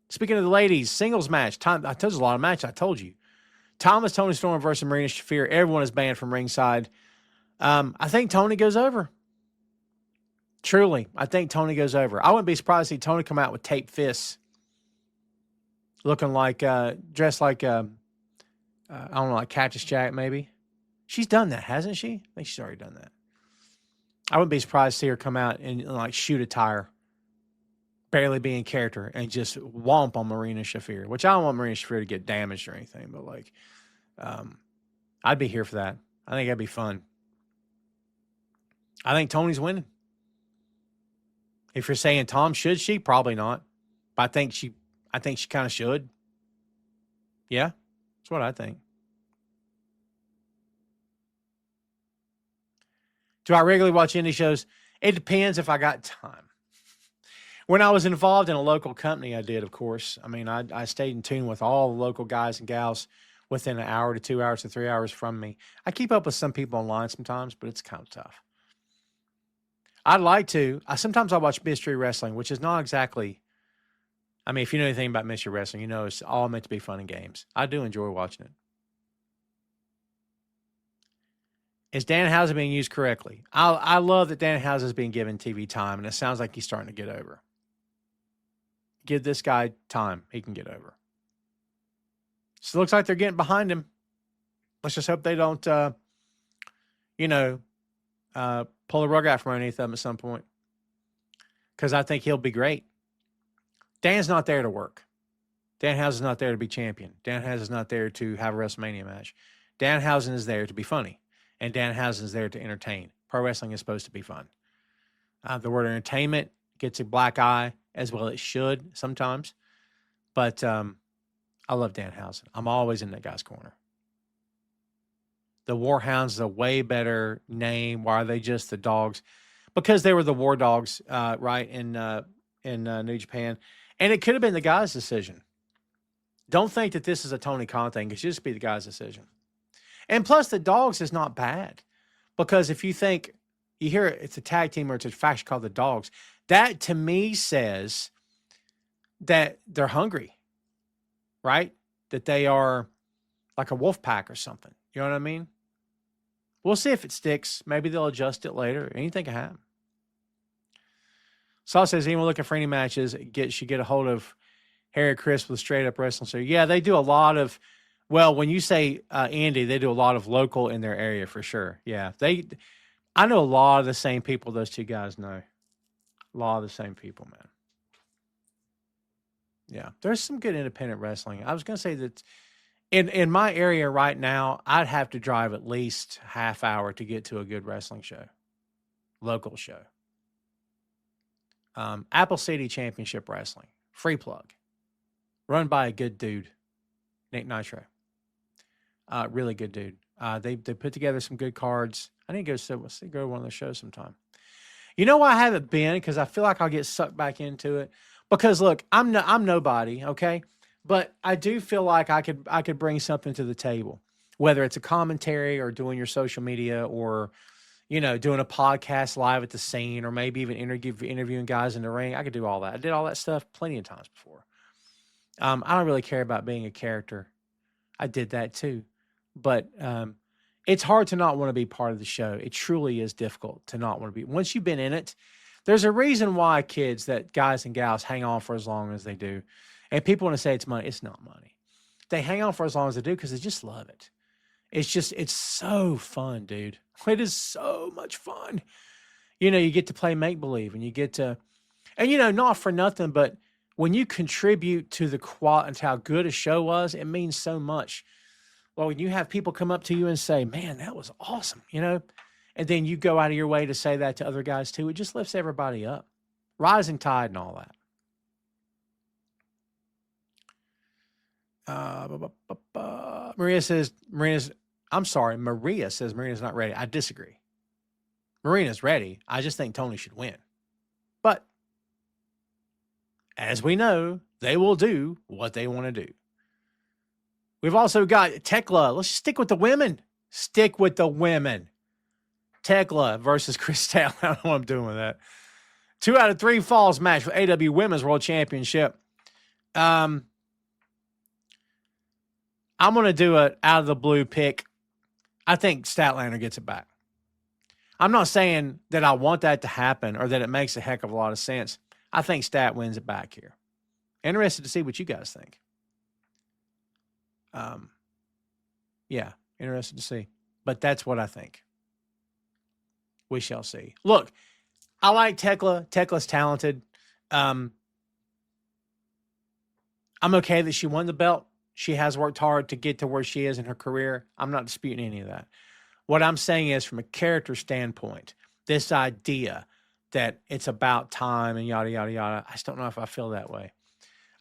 Speaking of the ladies, singles match. I told you a lot of matches. I told you. Thomas, Tony Storm versus Marina Shafir. Everyone is banned from ringside. I think Tony goes over. Truly, I think Tony goes over. I wouldn't be surprised to see Tony come out with taped fists. Looking like, dressed like, I don't know, like Cactus Jack maybe. She's done that, hasn't she? I think she's already done that. I wouldn't be surprised to see her come out and like shoot a tire. Barely be in character and just womp on Marina Shafir, which I don't want Marina Shafir to get damaged or anything, but like, I'd be here for that. I think that'd be fun. I think Tony's winning. If you're saying Tom, should she? Probably not. But I think she kind of should. Yeah, that's what I think. Do I regularly watch indie shows? It depends if I got time. When I was involved in a local company, I did, of course. I mean, I stayed in tune with all the local guys and gals within an hour to 2 hours to 3 hours from me. I keep up with some people online sometimes, but it's kind of tough. I'd like to. Sometimes I watch mystery wrestling, which is not exactly, I mean, if you know anything about mystery wrestling, you know it's all meant to be fun and games. I do enjoy watching it. Is Danhausen being used correctly? I love that Danhausen is being given TV time, and it sounds like he's starting to get over. Give this guy time. He can get over. So it looks like they're getting behind him. Let's just hope they don't, pull the rug out from underneath them at some point. Because I think he'll be great. Dan's not there to work. Danhausen's not there to be champion. Danhausen's not there to have a WrestleMania match. Danhausen is there to be funny. And Danhausen is there to entertain. Pro wrestling is supposed to be fun. The word entertainment gets a black eye, as well it should sometimes. But I love Danhausen. I'm always in that guy's corner. The Warhounds is a way better name. Why are they just the Dogs? Because they were the War Dogs, right, in New Japan. And it could have been the guy's decision. Don't think that this is a Tony Khan thing. It should just be the guy's decision. And plus, the Dogs is not bad. Because if you think, you hear it's a tag team or it's a faction called the Dogs, That to me says that they're hungry, right? That they are like a wolf pack or something. You know what I mean? We'll see if it sticks. Maybe they'll adjust it later. Anything can happen. Saul says, anyone looking for any matches, should get a hold of Harry Chris with Straight Up Wrestling. So, yeah, they do a lot of, well, when you say Andy, they do a lot of local in their area for sure. Yeah, I know a lot of the same people those two guys know. A lot of the same people, man. Yeah, there's some good independent wrestling. I was going to say that in my area right now, I'd have to drive at least half hour to get to a good wrestling show, local show. Apple City Championship Wrestling, free plug, run by a good dude, Nick Nitro. Really good dude. They put together some good cards. I need to go to one of the shows sometime. You know why I haven't been? Because I feel like I'll get sucked back into it. Because look, I'm nobody, okay, but I do feel like I could bring something to the table, whether it's a commentary or doing your social media or, you know, doing a podcast live at the scene, or maybe even interviewing guys in the ring. I could do all that. I did all that stuff plenty of times before. I don't really care about being a character. I did that too, but it's hard to not want to be part of the show. It truly is difficult to not want to be. Once you've been in it, there's a reason why guys and gals hang on for as long as they do. And people want to say it's money. It's not money. They hang on for as long as they do because they just love it. It's so fun, dude. It is so much fun. You know, you get to play make-believe and you get to, and you know, not for nothing, but when you contribute to the quality and how good a show was, it means so much. Well, when you have people come up to you and say, man, that was awesome, you know, and then you go out of your way to say that to other guys too, it just lifts everybody up. Rising tide and all that. Maria says Marina's not ready. I disagree. Marina's ready. I just think Tony should win. But as we know, they will do what they want to do. We've also got Tekla. Let's stick with the women. Stick with the women. Tekla versus Chris Taylor. I don't know what I'm doing with that. 2 out of 3 falls match for AEW Women's World Championship. I'm going to do an out of the blue pick. I think Statlander gets it back. I'm not saying that I want that to happen or that it makes a heck of a lot of sense. I think Stat wins it back here. Interested to see what you guys think. Yeah, interested to see. But that's what I think. We shall see. Look, I like Tekla. Tekla's talented. I'm okay that she won the belt. She has worked hard to get to where she is in her career. I'm not disputing any of that. What I'm saying is, from a character standpoint, this idea that it's about time and yada, yada, yada, I just don't know if I feel that way.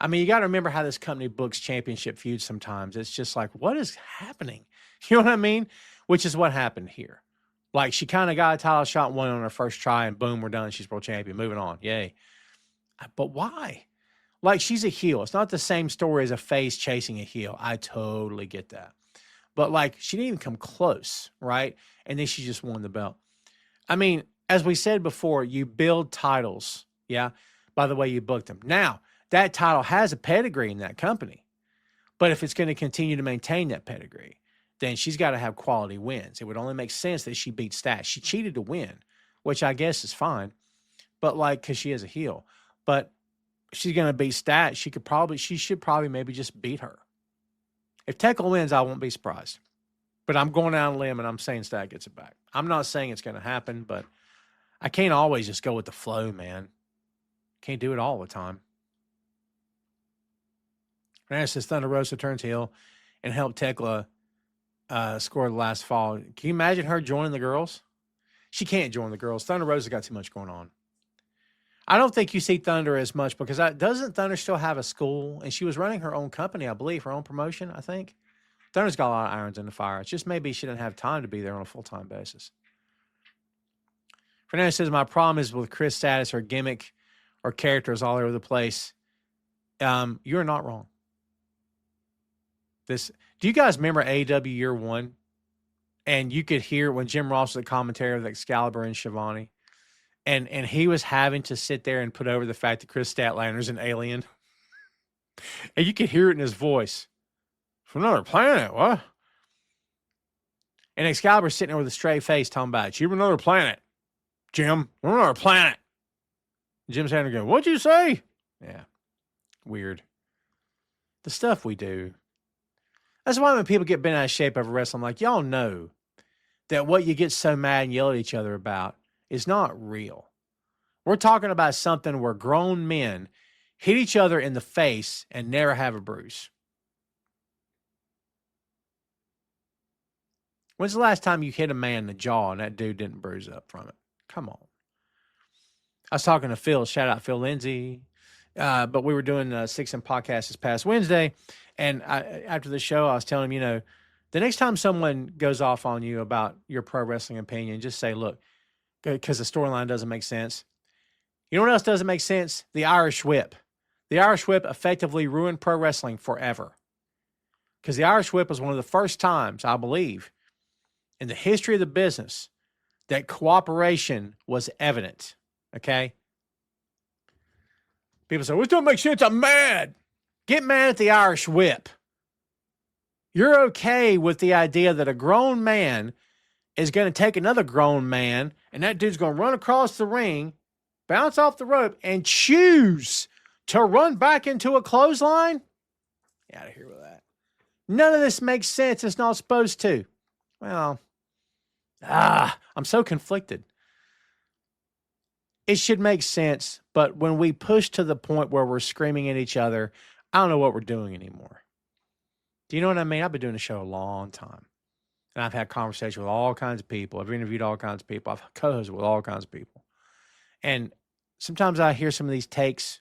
I mean, you got to remember how this company books championship feuds sometimes. It's just like, what is happening? You know what I mean? Which is what happened here. Like, she kind of got a title shot, won on her first try, and boom, we're done. She's world champion. Moving on. Yay. But why? Like, she's a heel. It's not the same story as a face chasing a heel. I totally get that. But, like, she didn't even come close, right? And then she just won the belt. I mean, as we said before, you build titles, yeah, by the way you booked them. Now, that title has a pedigree in that company. But if it's going to continue to maintain that pedigree, then she's got to have quality wins. It would only make sense that she beat Stat. She cheated to win, which I guess is fine. But, like, because she is a heel. But she's going to beat Stat. She should probably maybe just beat her. If Tekla wins, I won't be surprised. But I'm going out on a limb and I'm saying Stat gets it back. I'm not saying it's going to happen, but I can't always just go with the flow, man. Can't do it all the time. Fernandez says Thunder Rosa turns heel and helped Tekla score the last fall. Can you imagine her joining the girls? She can't join the girls. Thunder Rosa got too much going on. I don't think you see Thunder as much because doesn't Thunder still have a school? And she was running her own company, I believe, her own promotion, I think. Thunder's got a lot of irons in the fire. It's just maybe she didn't have time to be there on a full-time basis. Fernandez says, my problem is with Chris' status or gimmick or characters all over the place. You're not wrong. Do you guys remember AEW Year One? And you could hear when Jim Ross was the commentary with Excalibur and Shivani. And he was having to sit there and put over the fact that Chris Statlander's an alien. And you could hear it in his voice. From another planet, what? And Excalibur's sitting there with a straight face talking about, it's you from another planet, Jim. We're on another planet. Jim's having to go, what'd you say? Yeah. Weird. The stuff we do. That's why when people get bent out of shape over wrestling, I'm like, y'all know that what you get so mad and yell at each other about is not real. We're talking about something where grown men hit each other in the face and never have a bruise. When's the last time you hit a man in the jaw and that dude didn't bruise up from it? Come on. I was talking to Phil, shout out Phil Lindsay, but we were doing a 6M podcast this past Wednesday, and after the show, I was telling him, the next time someone goes off on you about your pro wrestling opinion, just say, look, because the storyline doesn't make sense. You know what else doesn't make sense? The Irish Whip. The Irish Whip effectively ruined pro wrestling forever. Because the Irish Whip was one of the first times, I believe, in the history of the business that cooperation was evident. Okay? People say, well, it doesn't make sense. I'm mad. Get mad at the Irish Whip. You're okay with the idea that a grown man is going to take another grown man and that dude's going to run across the ring, bounce off the rope, and choose to run back into a clothesline? Get out of here with that. None of this makes sense. It's not supposed to. Well, I'm so conflicted. It should make sense, but when we push to the point where we're screaming at each other, I don't know what we're doing anymore. Do you know what I mean? I've been doing the show a long time, and I've had conversations with all kinds of people. I've interviewed all kinds of people. I've co-hosted with all kinds of people. And sometimes I hear some of these takes.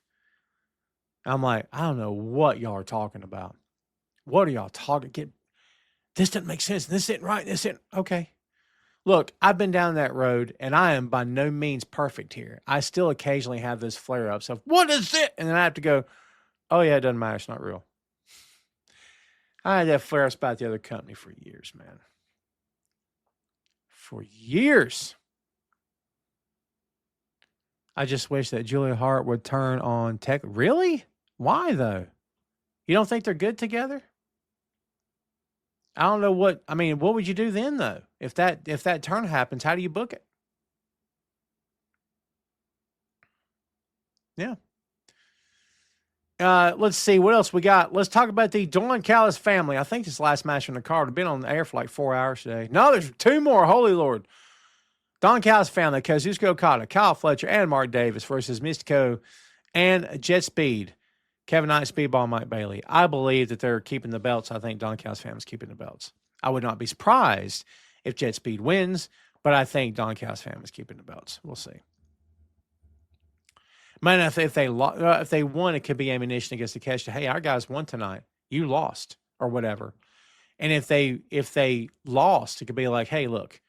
I'm like, I don't know what y'all are talking about. What are y'all talking? This doesn't make sense. This isn't right. This isn't. Okay. Look, I've been down that road, and I am by no means perfect here. I still occasionally have those flare-ups of, what is it? And then I have to go, oh, yeah, it doesn't matter. It's not real. I had that flare-ups about the other company for years, man. For years. I just wish that Julia Hart would turn on Tech. Really? Why, though? You don't think they're good together? I don't know what would you do then, though? If that turn happens, how do you book it? Yeah. Let's see what else we got. Let's talk about the Don Callis family. I think this last match on the card have been on the air for like 4 hours today. No, there's 2 more. Holy Lord. Don Callis family, Kazuchika Okada, Kyle Fletcher, and Mark Davis versus Mystico and Jet Speed, Kevin Knight, Speedball, Mike Bailey. I believe that they're keeping the belts. I think Don Callis family's keeping the belts. I would not be surprised if Jet Speed wins, but I think Don Callis family's keeping the belts. We'll see. Man, if they won, it could be ammunition against Takeshita. Hey, our guys won tonight. You lost, or whatever. And if they lost, it could be like, hey, look,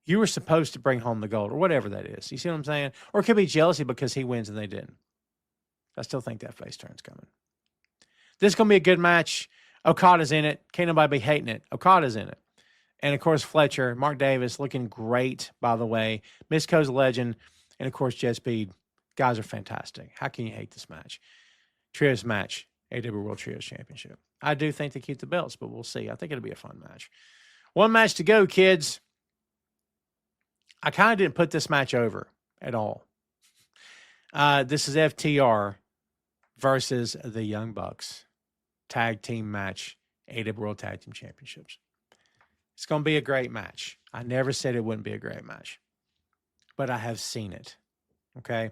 you were supposed to bring home the gold, or whatever that is. You see what I'm saying? Or it could be jealousy because he wins and they didn't. I still think that face turn's coming. This is going to be a good match. Okada's in it. Can't nobody be hating it. Okada's in it. And, of course, Fletcher, Mark Davis, looking great, by the way. Mystico's a legend. And, of course, Jet Speed. Guys are fantastic. How can you hate this match? Trios match, AEW World Trios Championship. I do think they keep the belts, but we'll see. I think it'll be a fun match. One match to go, kids. I kind of didn't put this match over at all. This is FTR versus the Young Bucks. Tag team match, AEW World Tag Team Championships. It's going to be a great match. I never said it wouldn't be a great match, but I have seen it. Okay?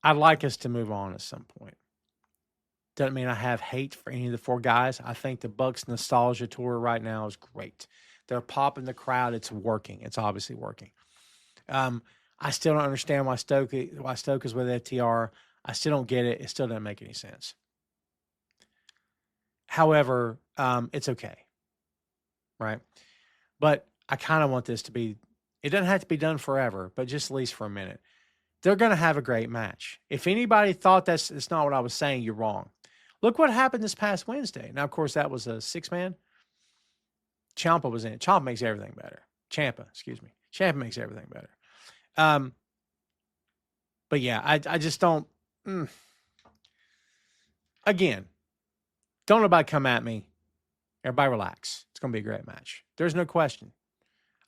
I'd like us to move on at some point. Doesn't mean I have hate for any of the 4 guys. I think the Bucks nostalgia tour right now is great. They're popping the crowd. It's working. It's obviously working. I still don't understand why Stoke is with FTR. I still don't get it. It still doesn't make any sense. However, it's okay. Right? But I kind of want this to be, it doesn't have to be done forever, but just at least for a minute. They're going to have a great match. If anybody thought that's not what I was saying, you're wrong. Look what happened this past Wednesday. Now, of course, that was a 6-man. Ciampa makes everything better. Ciampa makes everything better. But yeah, I just don't. Again, don't nobody come at me. Everybody relax. It's going to be a great match. There's no question.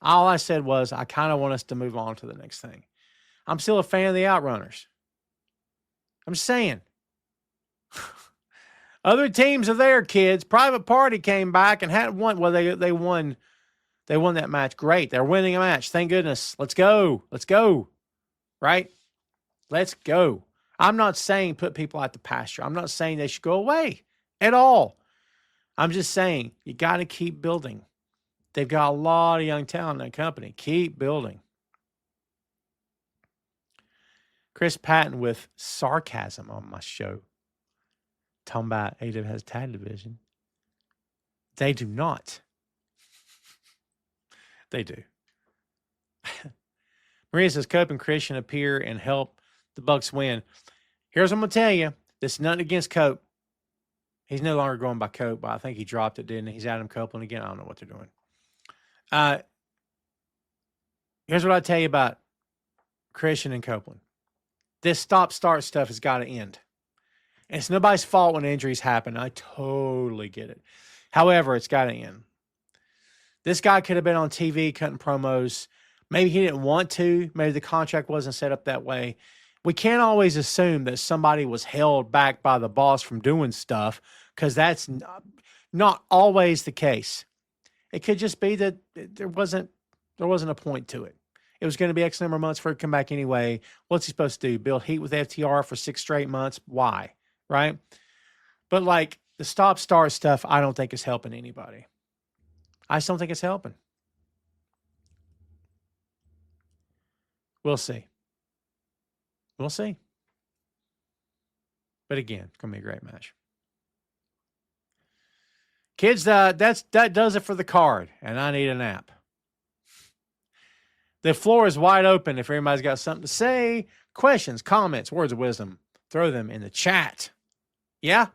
All I said was I kind of want us to move on to the next thing. I'm still a fan of the Outrunners. I'm just saying. Other teams are there, kids. Private Party came back and had won. Well, they won. They won that match. Great. They're winning a match. Thank goodness. Let's go. Let's go. Right? Let's go. I'm not saying put people out the pasture. I'm not saying they should go away at all. I'm just saying you got to keep building. They've got a lot of young talent in that company. Keep building. Chris Patton with sarcasm on my show. Talking about AEW has a tag division. They do not. They do. Maria says Cope and Christian appear and help the Bucks win. Here's what I'm going to tell you. This is nothing against Cope. He's no longer going by Cope, but I think he dropped it, didn't he? He's Adam Copeland again. I don't know what they're doing. Here's what I tell you about Christian and Copeland. This stop-start stuff has got to end. And it's nobody's fault when injuries happen. I totally get it. However, it's got to end. This guy could have been on TV cutting promos. Maybe he didn't want to. Maybe the contract wasn't set up that way. We can't always assume that somebody was held back by the boss from doing stuff because that's not always the case. It could just be that there wasn't a point to it. It was going to be X number of months for it to come back anyway. What's he supposed to do? Build heat with FTR for 6 straight months? Why? Right? But like the stop-start stuff, I don't think is helping anybody. I just don't think it's helping. We'll see. We'll see. But again, it's going to be a great match. Kids, that does it for the card, and I need a nap. The floor is wide open. If everybody's got something to say, questions, comments, words of wisdom, throw them in the chat. Yeah?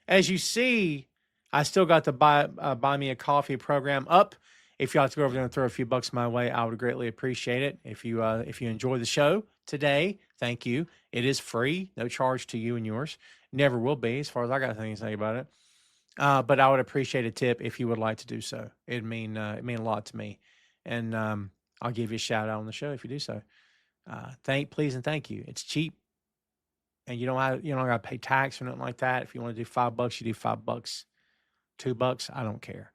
As you see, I still got the buy me a coffee program up. If you like to go over there and throw a few bucks my way, I would greatly appreciate it. If you enjoy the show today, thank you. It is free, no charge to you and yours. Never will be, as far as I got things to say about it. But I would appreciate a tip if you would like to do so. It'd mean a lot to me, and I'll give you a shout out on the show if you do so. Please and thank you. It's cheap, and you don't got to pay tax or nothing like that. If you want to do $5, you do $5. $2, I don't care.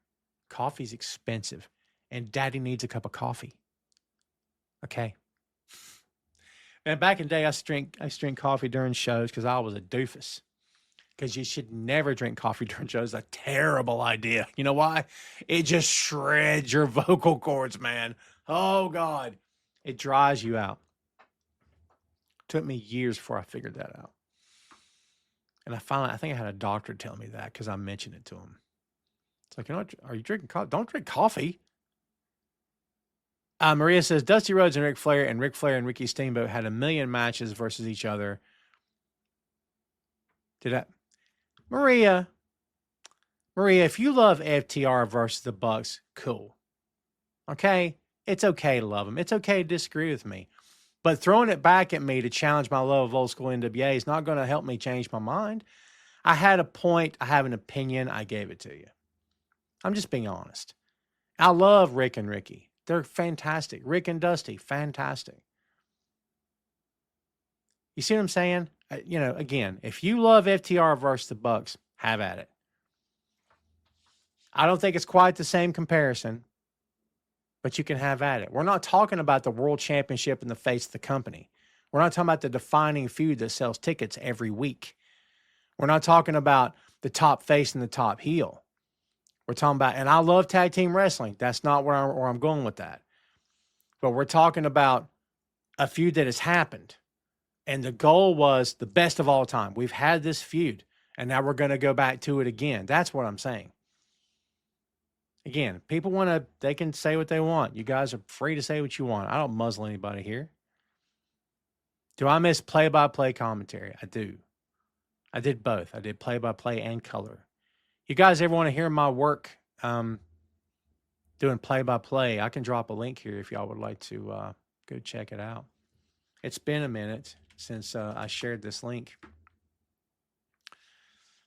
Coffee's expensive, and Daddy needs a cup of coffee. Okay. And back in the day, I used to drink coffee during shows because I was a doofus. Because you should never drink coffee during shows. It's a terrible idea. You know why? It just shreds your vocal cords, man. Oh, God. It dries you out. Took me years before I figured that out. And I think I had a doctor tell me that because I mentioned it to him. It's like, are you drinking coffee? Don't drink coffee. Maria says, Dusty Rhodes and Ric Flair and Ricky Steamboat had 1 million matches versus each other. Maria, if you love FTR versus the Bucks, cool. Okay? It's okay to love them. It's okay to disagree with me. But throwing it back at me to challenge my love of old school NWA is not going to help me change my mind. I had a point. I have an opinion. I gave it to you. I'm just being honest. I love Rick and Ricky. They're fantastic. Rick and Dusty, fantastic. You see what I'm saying? Again, if you love FTR versus the Bucks, have at it. I don't think it's quite the same comparison, but you can have at it. We're not talking about the world championship in the face of the company. We're not talking about the defining feud that sells tickets every week. We're not talking about the top face and the top heel. We're talking about, and I love tag team wrestling. That's not where I'm going with that. But we're talking about a feud that has happened. And the goal was the best of all time. We've had this feud, and now we're going to go back to it again. That's what I'm saying. Again, people they can say what they want. You guys are free to say what you want. I don't muzzle anybody here. Do I miss play-by-play commentary? I do. I did both. I did play-by-play and color. You guys ever want to hear my work doing play-by-play? I can drop a link here if y'all would like to go check it out. It's been a minute. since I shared this link.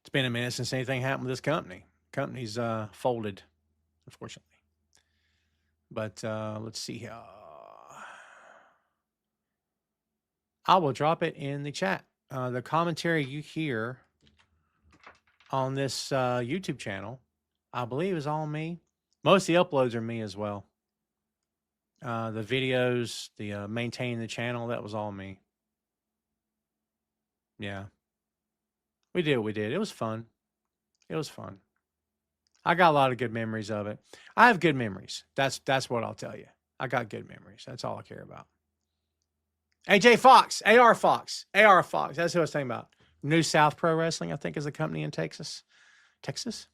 It's been a minute since anything happened with this company. Company's folded, unfortunately. But let's see here. I will drop it in the chat. The commentary you hear on this YouTube channel, I believe, is all me. Most of the uploads are me as well. The videos, the maintaining the channel, that was all me. Yeah. We did what we did. It was fun. It was fun. I got a lot of good memories of it. I have good memories. That's what I'll tell you. I got good memories. That's all I care about. AJ Fox, AR Fox, AR Fox. That's who I was talking about. New South Pro Wrestling, I think, is a company in Texas. Texas?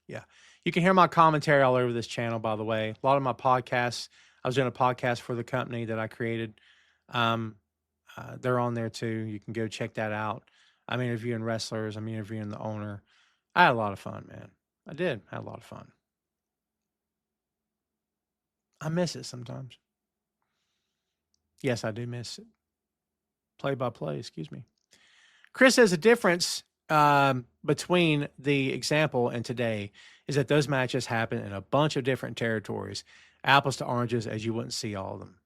Yeah. You can hear my commentary all over this channel, by the way. A lot of my podcasts, I was doing a podcast for the company that I created. They're on there too. You can go check that out. I'm interviewing wrestlers. I'm interviewing the owner. I had a lot of fun, man. I did. I had a lot of fun. I miss it sometimes. Yes, I do miss it. Play by play, excuse me. Chris says the difference between the example and today is that those matches happen in a bunch of different territories, apples to oranges, as you wouldn't see all of them.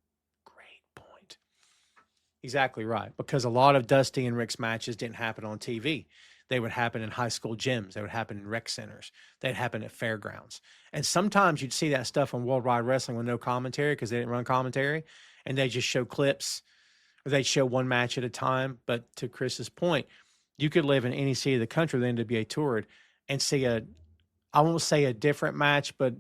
Great point. Exactly right, because a lot of Dusty and Rick's matches didn't happen on TV. They would happen in high school gyms. They would happen in rec centers. They'd happen at fairgrounds. And sometimes you'd see that stuff on Worldwide Wrestling with no commentary because they didn't run commentary, and they just show clips, or they'd show one match at a time. But to Chris's point, you could live in any city of the country with the NWA toured and see I won't say a different match, but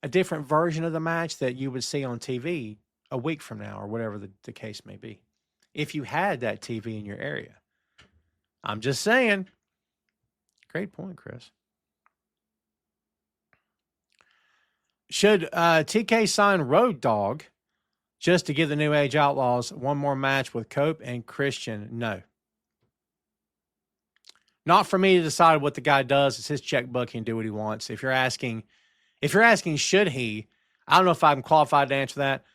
a different version of the match that you would see on TV a week from now, or whatever the case may be, if you had that TV in your area. I'm just saying. Great point, Chris. Should TK sign Road Dogg just to give the New Age Outlaws one more match with Cope and Christian? No. Not for me to decide what the guy does. It's his checkbook. He can do what he wants. If you're asking should he, I don't know if I'm qualified to answer that.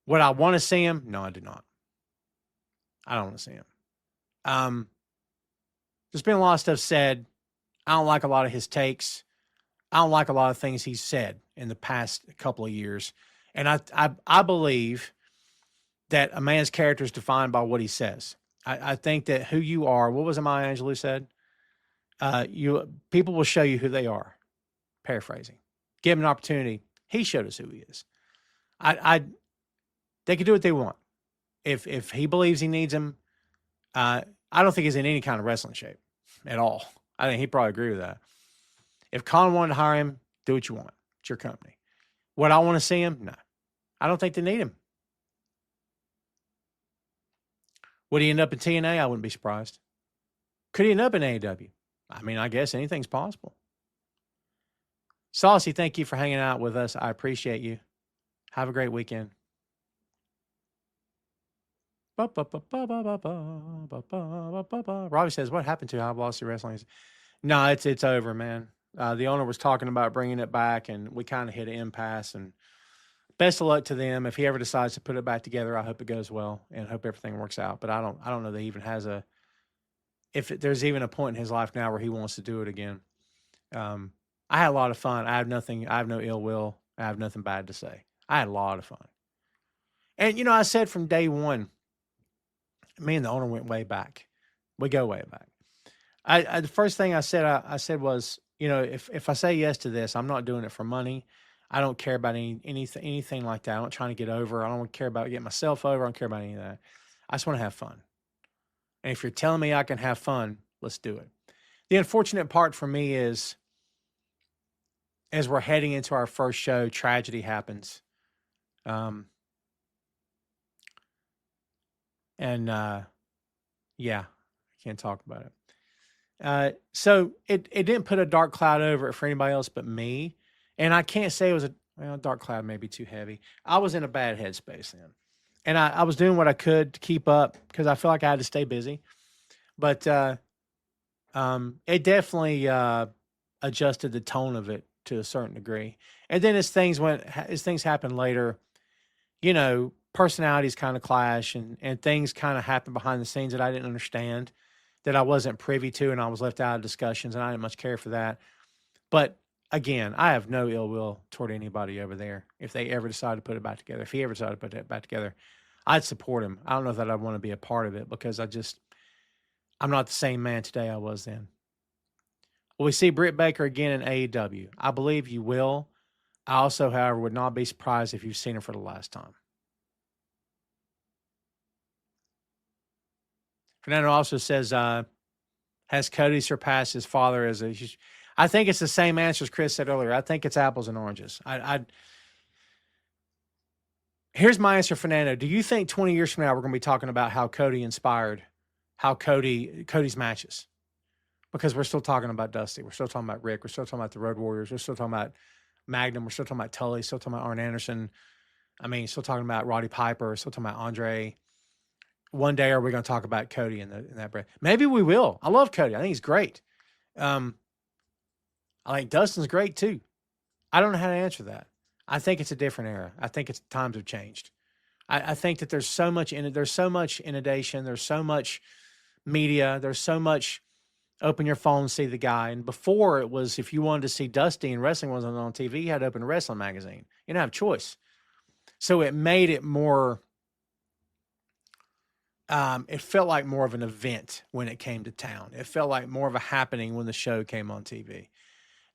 Would I want to see him? No, I do not. I don't want to see him. There's been a lot of stuff said. I don't like a lot of his takes. I don't like a lot of things he's said in the past couple of years. And I believe that a man's character is defined by what he says. I think that who you are, what was it Maya Angelou said? People will show you who they are. Paraphrasing. Give him an opportunity. He showed us who he is. They can do what they want. If he believes he needs him, I don't think he's in any kind of wrestling shape at all. I think he'd probably agree with that. If Con wanted to hire him, do what you want. It's your company. Would I want to see him? No. I don't think they need him. Would he end up in TNA? I wouldn't be surprised. Could he end up in AEW? I mean, I guess anything's possible. Saucy, thank you for hanging out with us. I appreciate you. Have a great weekend. Robbie says, what happened to High Velocity Wrestling? No, it's over, man. The owner was talking about bringing it back, and we kind of hit an impasse. And best of luck to them. If he ever decides to put it back together, I hope it goes well and hope everything works out. But I don't know that he even has if there's even a point in his life now where he wants to do it again. I had a lot of fun. I have no ill will. I have nothing bad to say. I had a lot of fun. And, I said from day one, me and the owner went way back. We go way back. The first thing I said was, if I say yes to this, I'm not doing it for money. I don't care about anything like that. I'm not trying to get over. I don't care about getting myself over. I don't care about any of that. I just want to have fun. And if you're telling me I can have fun, let's do it. The unfortunate part for me is, as we're heading into our first show, tragedy happens. Yeah, I can't talk about it. So it didn't put a dark cloud over it for anybody else but me. And I can't say it was a dark cloud, may be too heavy. I was in a bad headspace then. And I was doing what I could to keep up because I feel like I had to stay busy. But it definitely adjusted the tone of it to a certain degree. And then as things happened later, personalities kind of clash and things kind of happen behind the scenes that I didn't understand, that I wasn't privy to, and I was left out of discussions, and I didn't much care for that. But again, I have no ill will toward anybody over there. If they ever decide to put it back together, if he ever decided to put it back together, I'd support him. I don't know that I'd want to be a part of it because I'm not the same man today I was then. Will we see Britt Baker again in AEW? I believe you will. I also, however, would not be surprised if you've seen her for the last time. Fernando also says, has Cody surpassed his father as a... I think it's the same answer as Chris said earlier. I think it's apples and oranges. Here's my answer, Fernando. Do you think 20 years from now we're going to be talking about how Cody inspired Cody's matches? Because we're still talking about Dusty. We're still talking about Rick. We're still talking about the Road Warriors. We're still talking about Magnum. We're still talking about Tully. Still talking about Arn Anderson. I mean, still talking about Roddy Piper. Still talking about Andre. One day, are we going to talk about Cody in that breath? Maybe we will. I love Cody. I think he's great. I think Dustin's great too. I don't know how to answer that. I think it's a different era. I think times have changed. I think that there's so much inundation. There's so much media. There's so much open your phone and see the guy. And before it was, if you wanted to see Dusty and wrestling wasn't on TV, you had to open a wrestling magazine. You didn't have a choice. So it made it more, it felt like more of an event when it came to town. It felt like more of a happening when the show came on TV.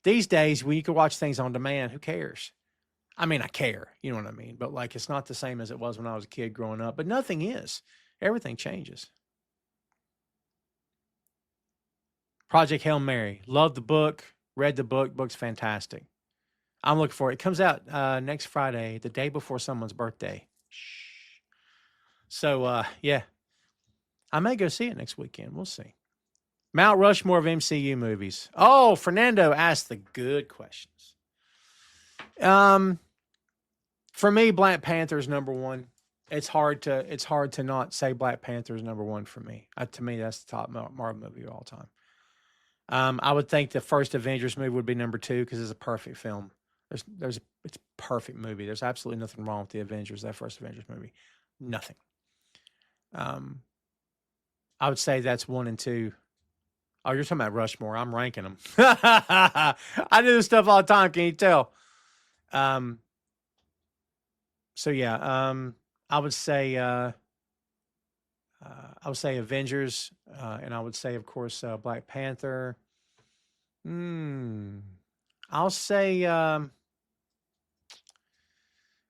These days, when you can watch things on demand, who cares? I mean, I care, you know what I mean? But like, it's not the same as it was when I was a kid growing up, but nothing is. Everything changes. Project Hail Mary. Love the book. Read the book. Book's fantastic. I'm looking for it. It comes out next Friday, the day before someone's birthday. So, yeah. I may go see it next weekend. We'll see. Mount Rushmore of MCU movies. Oh, Fernando asked the good questions. For me, Black Panther's number one. It's hard to not say Black Panther's number one for me. To me, that's the top Marvel movie of all time. I would think the first Avengers movie would be number two because it's a perfect film. It's a perfect movie. There's absolutely nothing wrong with the Avengers, that first Avengers movie. Nothing. I would say that's 1 and 2. Oh, you're talking about Rushmore. I'm ranking them. I do this stuff all the time. Can you tell? So yeah, I would say Avengers, and I would say, of course, Black Panther. I'll say,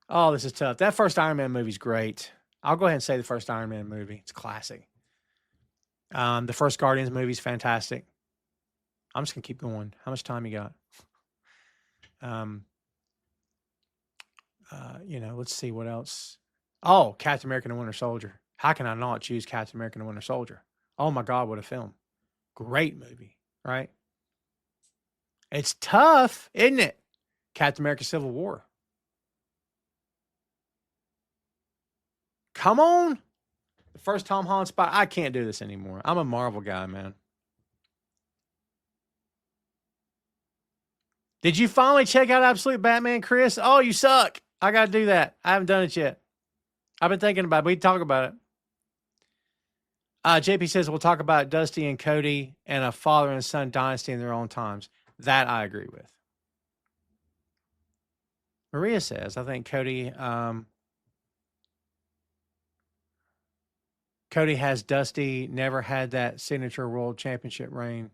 oh, this is tough. That first Iron Man movie's great. I'll go ahead and say the first Iron Man movie. It's classic. The first Guardians movie is fantastic. I'm just gonna keep going. How much time you got? Let's see what else. Oh, Captain America and the Winter Soldier. How can I not choose Captain America and the Winter Soldier? Oh my God, what a film. Great movie, right? It's tough, isn't it? Captain America Civil War. Come on. The first Tom Holland spot. I can't do this anymore. I'm a Marvel guy, man. Did you finally check out Absolute Batman, Chris? Oh, you suck. I got to do that. I haven't done it yet. I've been thinking about it. We can talk about it. JP says we'll talk about Dusty and Cody and a father and son dynasty in their own times. That I agree with. Maria says, I think Cody has Dusty, never had that signature world championship reign.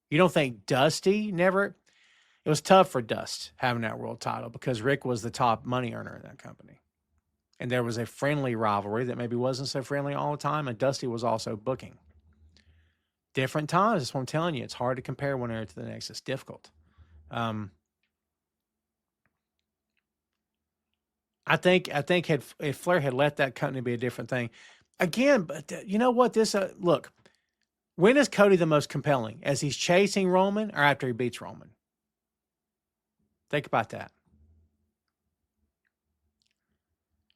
You don't think Dusty never? It was tough for Dust having that world title because Rick was the top money earner in that company. And there was a friendly rivalry that maybe wasn't so friendly all the time, and Dusty was also booking. Different times, that's what I'm telling you. It's hard to compare one era to the next. It's difficult. I think if Flair had let that company be a different thing. Again, but you know what? Look, when is Cody the most compelling? As he's chasing Roman or after he beats Roman? Think about that.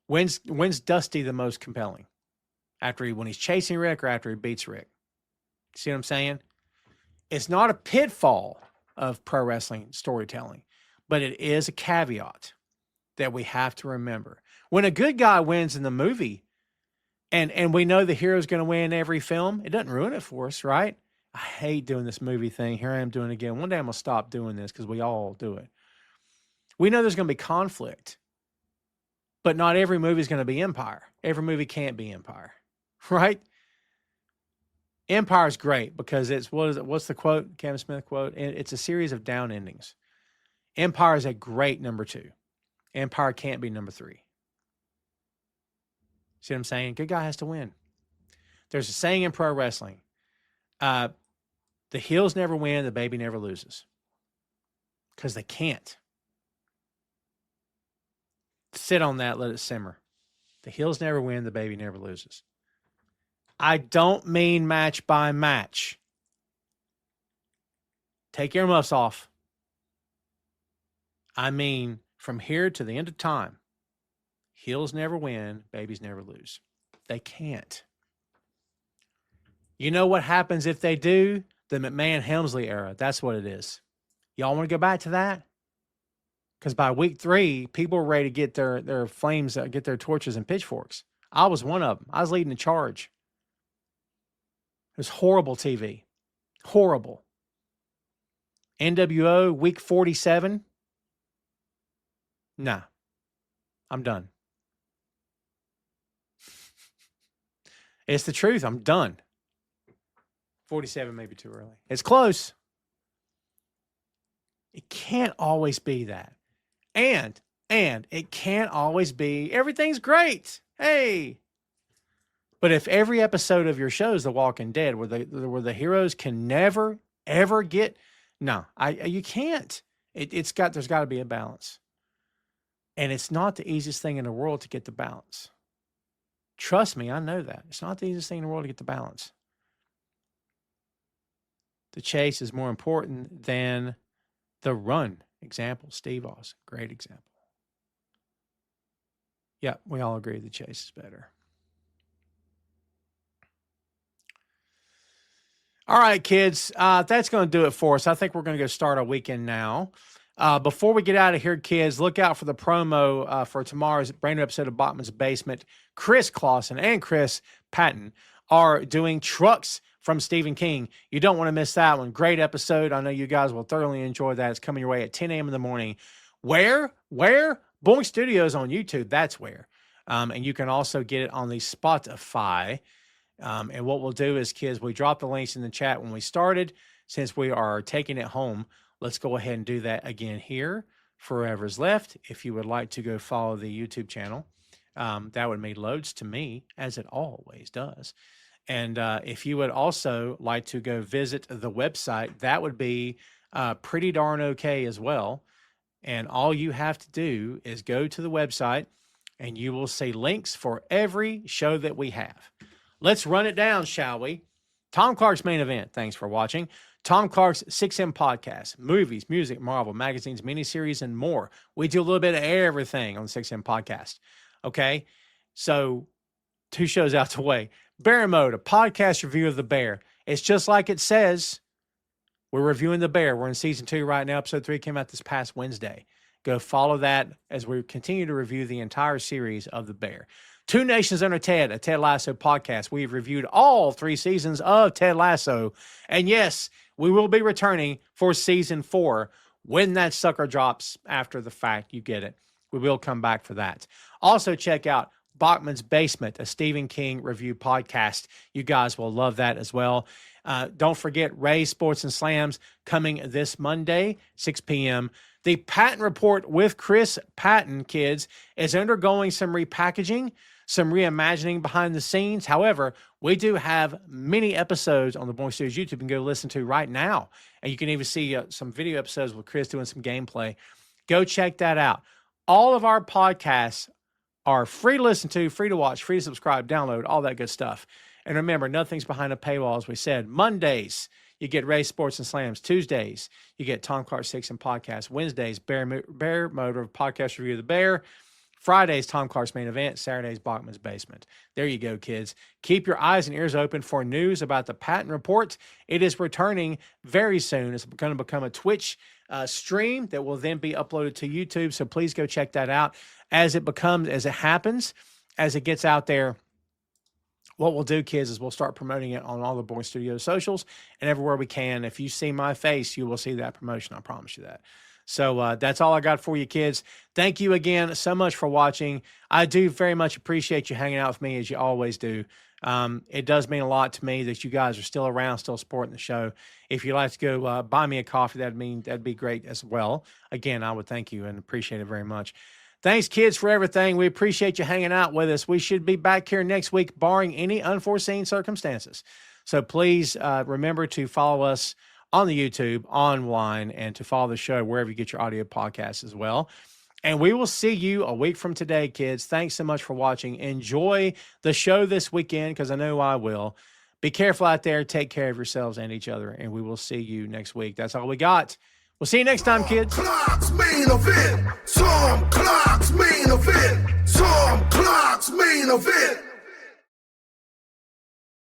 When's Dusty the most compelling? When he's chasing Rick or after he beats Rick? See what I'm saying? It's not a pitfall of pro wrestling storytelling, but it is a caveat that we have to remember. When a good guy wins in the movie and we know the hero's going to win every film, it doesn't ruin it for us, right? I hate doing this movie thing. Here I am doing it again. One day I'm going to stop doing this because we all do it. We know there's going to be conflict, but not every movie is going to be Empire. Every movie can't be Empire, right? Empire is great because it's, what's the quote, Kevin Smith quote? It's a series of down endings. Empire is a great number 2. Empire can't be number 3. See what I'm saying? Good guy has to win. There's a saying in pro wrestling, the heels never win, the baby never loses. Because they can't. Sit on that, let it simmer. The heels never win, the baby never loses. I don't mean match by match. Take earmuffs off. I mean from here to the end of time. Heels never win, babies never lose. They can't. You know what happens if they do? The McMahon-Helmsley era. That's what it is. Y'all want to go back to that? Because by week 3, people were ready to get their flames, get their torches and pitchforks. I was one of them. I was leading the charge. It was horrible TV. Horrible. NWO, week 47. Nah. I'm done. It's the truth. I'm done. 47 may be too early. It's close. It can't always be that. And it can't always be everything's great. Hey. But if every episode of your show is The Walking Dead, where the heroes can never, ever get, no, you can't. There's got to be a balance. And it's not the easiest thing in the world to get the balance. Trust me, I know that. It's not the easiest thing in the world to get the balance. The chase is more important than the run. Example, Steve Austin. Great example. Yeah, we all agree the chase is better. All right, kids, that's going to do it for us. I think we're going to go start our weekend now. Before we get out of here, kids, look out for the promo for tomorrow's brand new episode of Bachman's Basement. Chris Clausen and Chris Patton are doing Trucks from Stephen King. You don't want to miss that one. Great episode. I know you guys will thoroughly enjoy that. It's coming your way at 10 a.m. in the morning. Where? Boink Studios on YouTube. That's where. And you can also get it on the Spotify. And what we'll do is, kids, we dropped the links in the chat when we started. Since we are taking it home, let's go ahead and do that again here. Forever's Left. If you would like to go follow the YouTube channel, that would mean loads to me, as it always does. And if you would also like to go visit the website, that would be pretty darn okay as well. And all you have to do is go to the website and you will see links for every show that we have. Let's run it down, shall we? Tom Clark's Main Event. Thanks for watching. Tom Clark's 6M Podcast. Movies, music, Marvel, magazines, miniseries, and more. We do a little bit of everything on the 6M Podcast. Okay? So, 2 shows out the way. Bear Mode, a podcast review of The Bear. It's just like it says. We're reviewing The Bear. We're in season 2 right now. Episode 3 came out this past Wednesday. Go follow that as we continue to review the entire series of The Bear. Two Nations Under Ted, a Ted Lasso podcast. We've reviewed all 3 seasons of Ted Lasso. And yes, we will be returning for season 4 when that sucker drops after the fact. You get it. We will come back for that. Also check out Bachman's Basement, a Stephen King review podcast. You guys will love that as well. Don't forget Ray's Sports and Slams coming this Monday, 6 p.m. The Patton Report with Chris Patton, kids, is undergoing some repackaging, some reimagining behind the scenes. However, we do have many episodes on the Boink Studios YouTube you can go listen to right now. And you can even see some video episodes with Chris doing some gameplay. Go check that out. All of our podcasts are free to listen to, free to watch, free to subscribe, download, all that good stuff. And remember, nothing's behind a paywall, as we said. Mondays, you get Ray Sports and Slams. Tuesdays, you get Tom Clark 6 and Podcast. Wednesdays, Bear Motor Podcast Review of the Bear. Friday's Tom Clark's Main Event, Saturday's Bachman's Basement. There you go, kids. Keep your eyes and ears open for news about the patent report. It is returning very soon. It's going to become a Twitch stream that will then be uploaded to YouTube, so please go check that out. As it happens, as it gets out there, what we'll do, kids, is we'll start promoting it on all the Boink Studios socials and everywhere we can. If you see my face, you will see that promotion. I promise you that. So that's all I got for you, kids. Thank you again so much for watching. I do very much appreciate you hanging out with me, as you always do. It does mean a lot to me that you guys are still around, still supporting the show. If you'd like to go buy me a coffee, that'd be great as well. Again, I would thank you and appreciate it very much. Thanks, kids, for everything. We appreciate you hanging out with us. We should be back here next week, barring any unforeseen circumstances. So please remember to follow us on the YouTube, online, and to follow the show wherever you get your audio podcasts as well. And we will see you a week from today, kids. Thanks so much for watching. Enjoy the show this weekend, because I know I will. Be careful out there. Take care of yourselves and each other, and we will see you next week. That's all we got. We'll see you next time, kids. Clark's main event. Tom Clark's main event. Tom Clark's main event.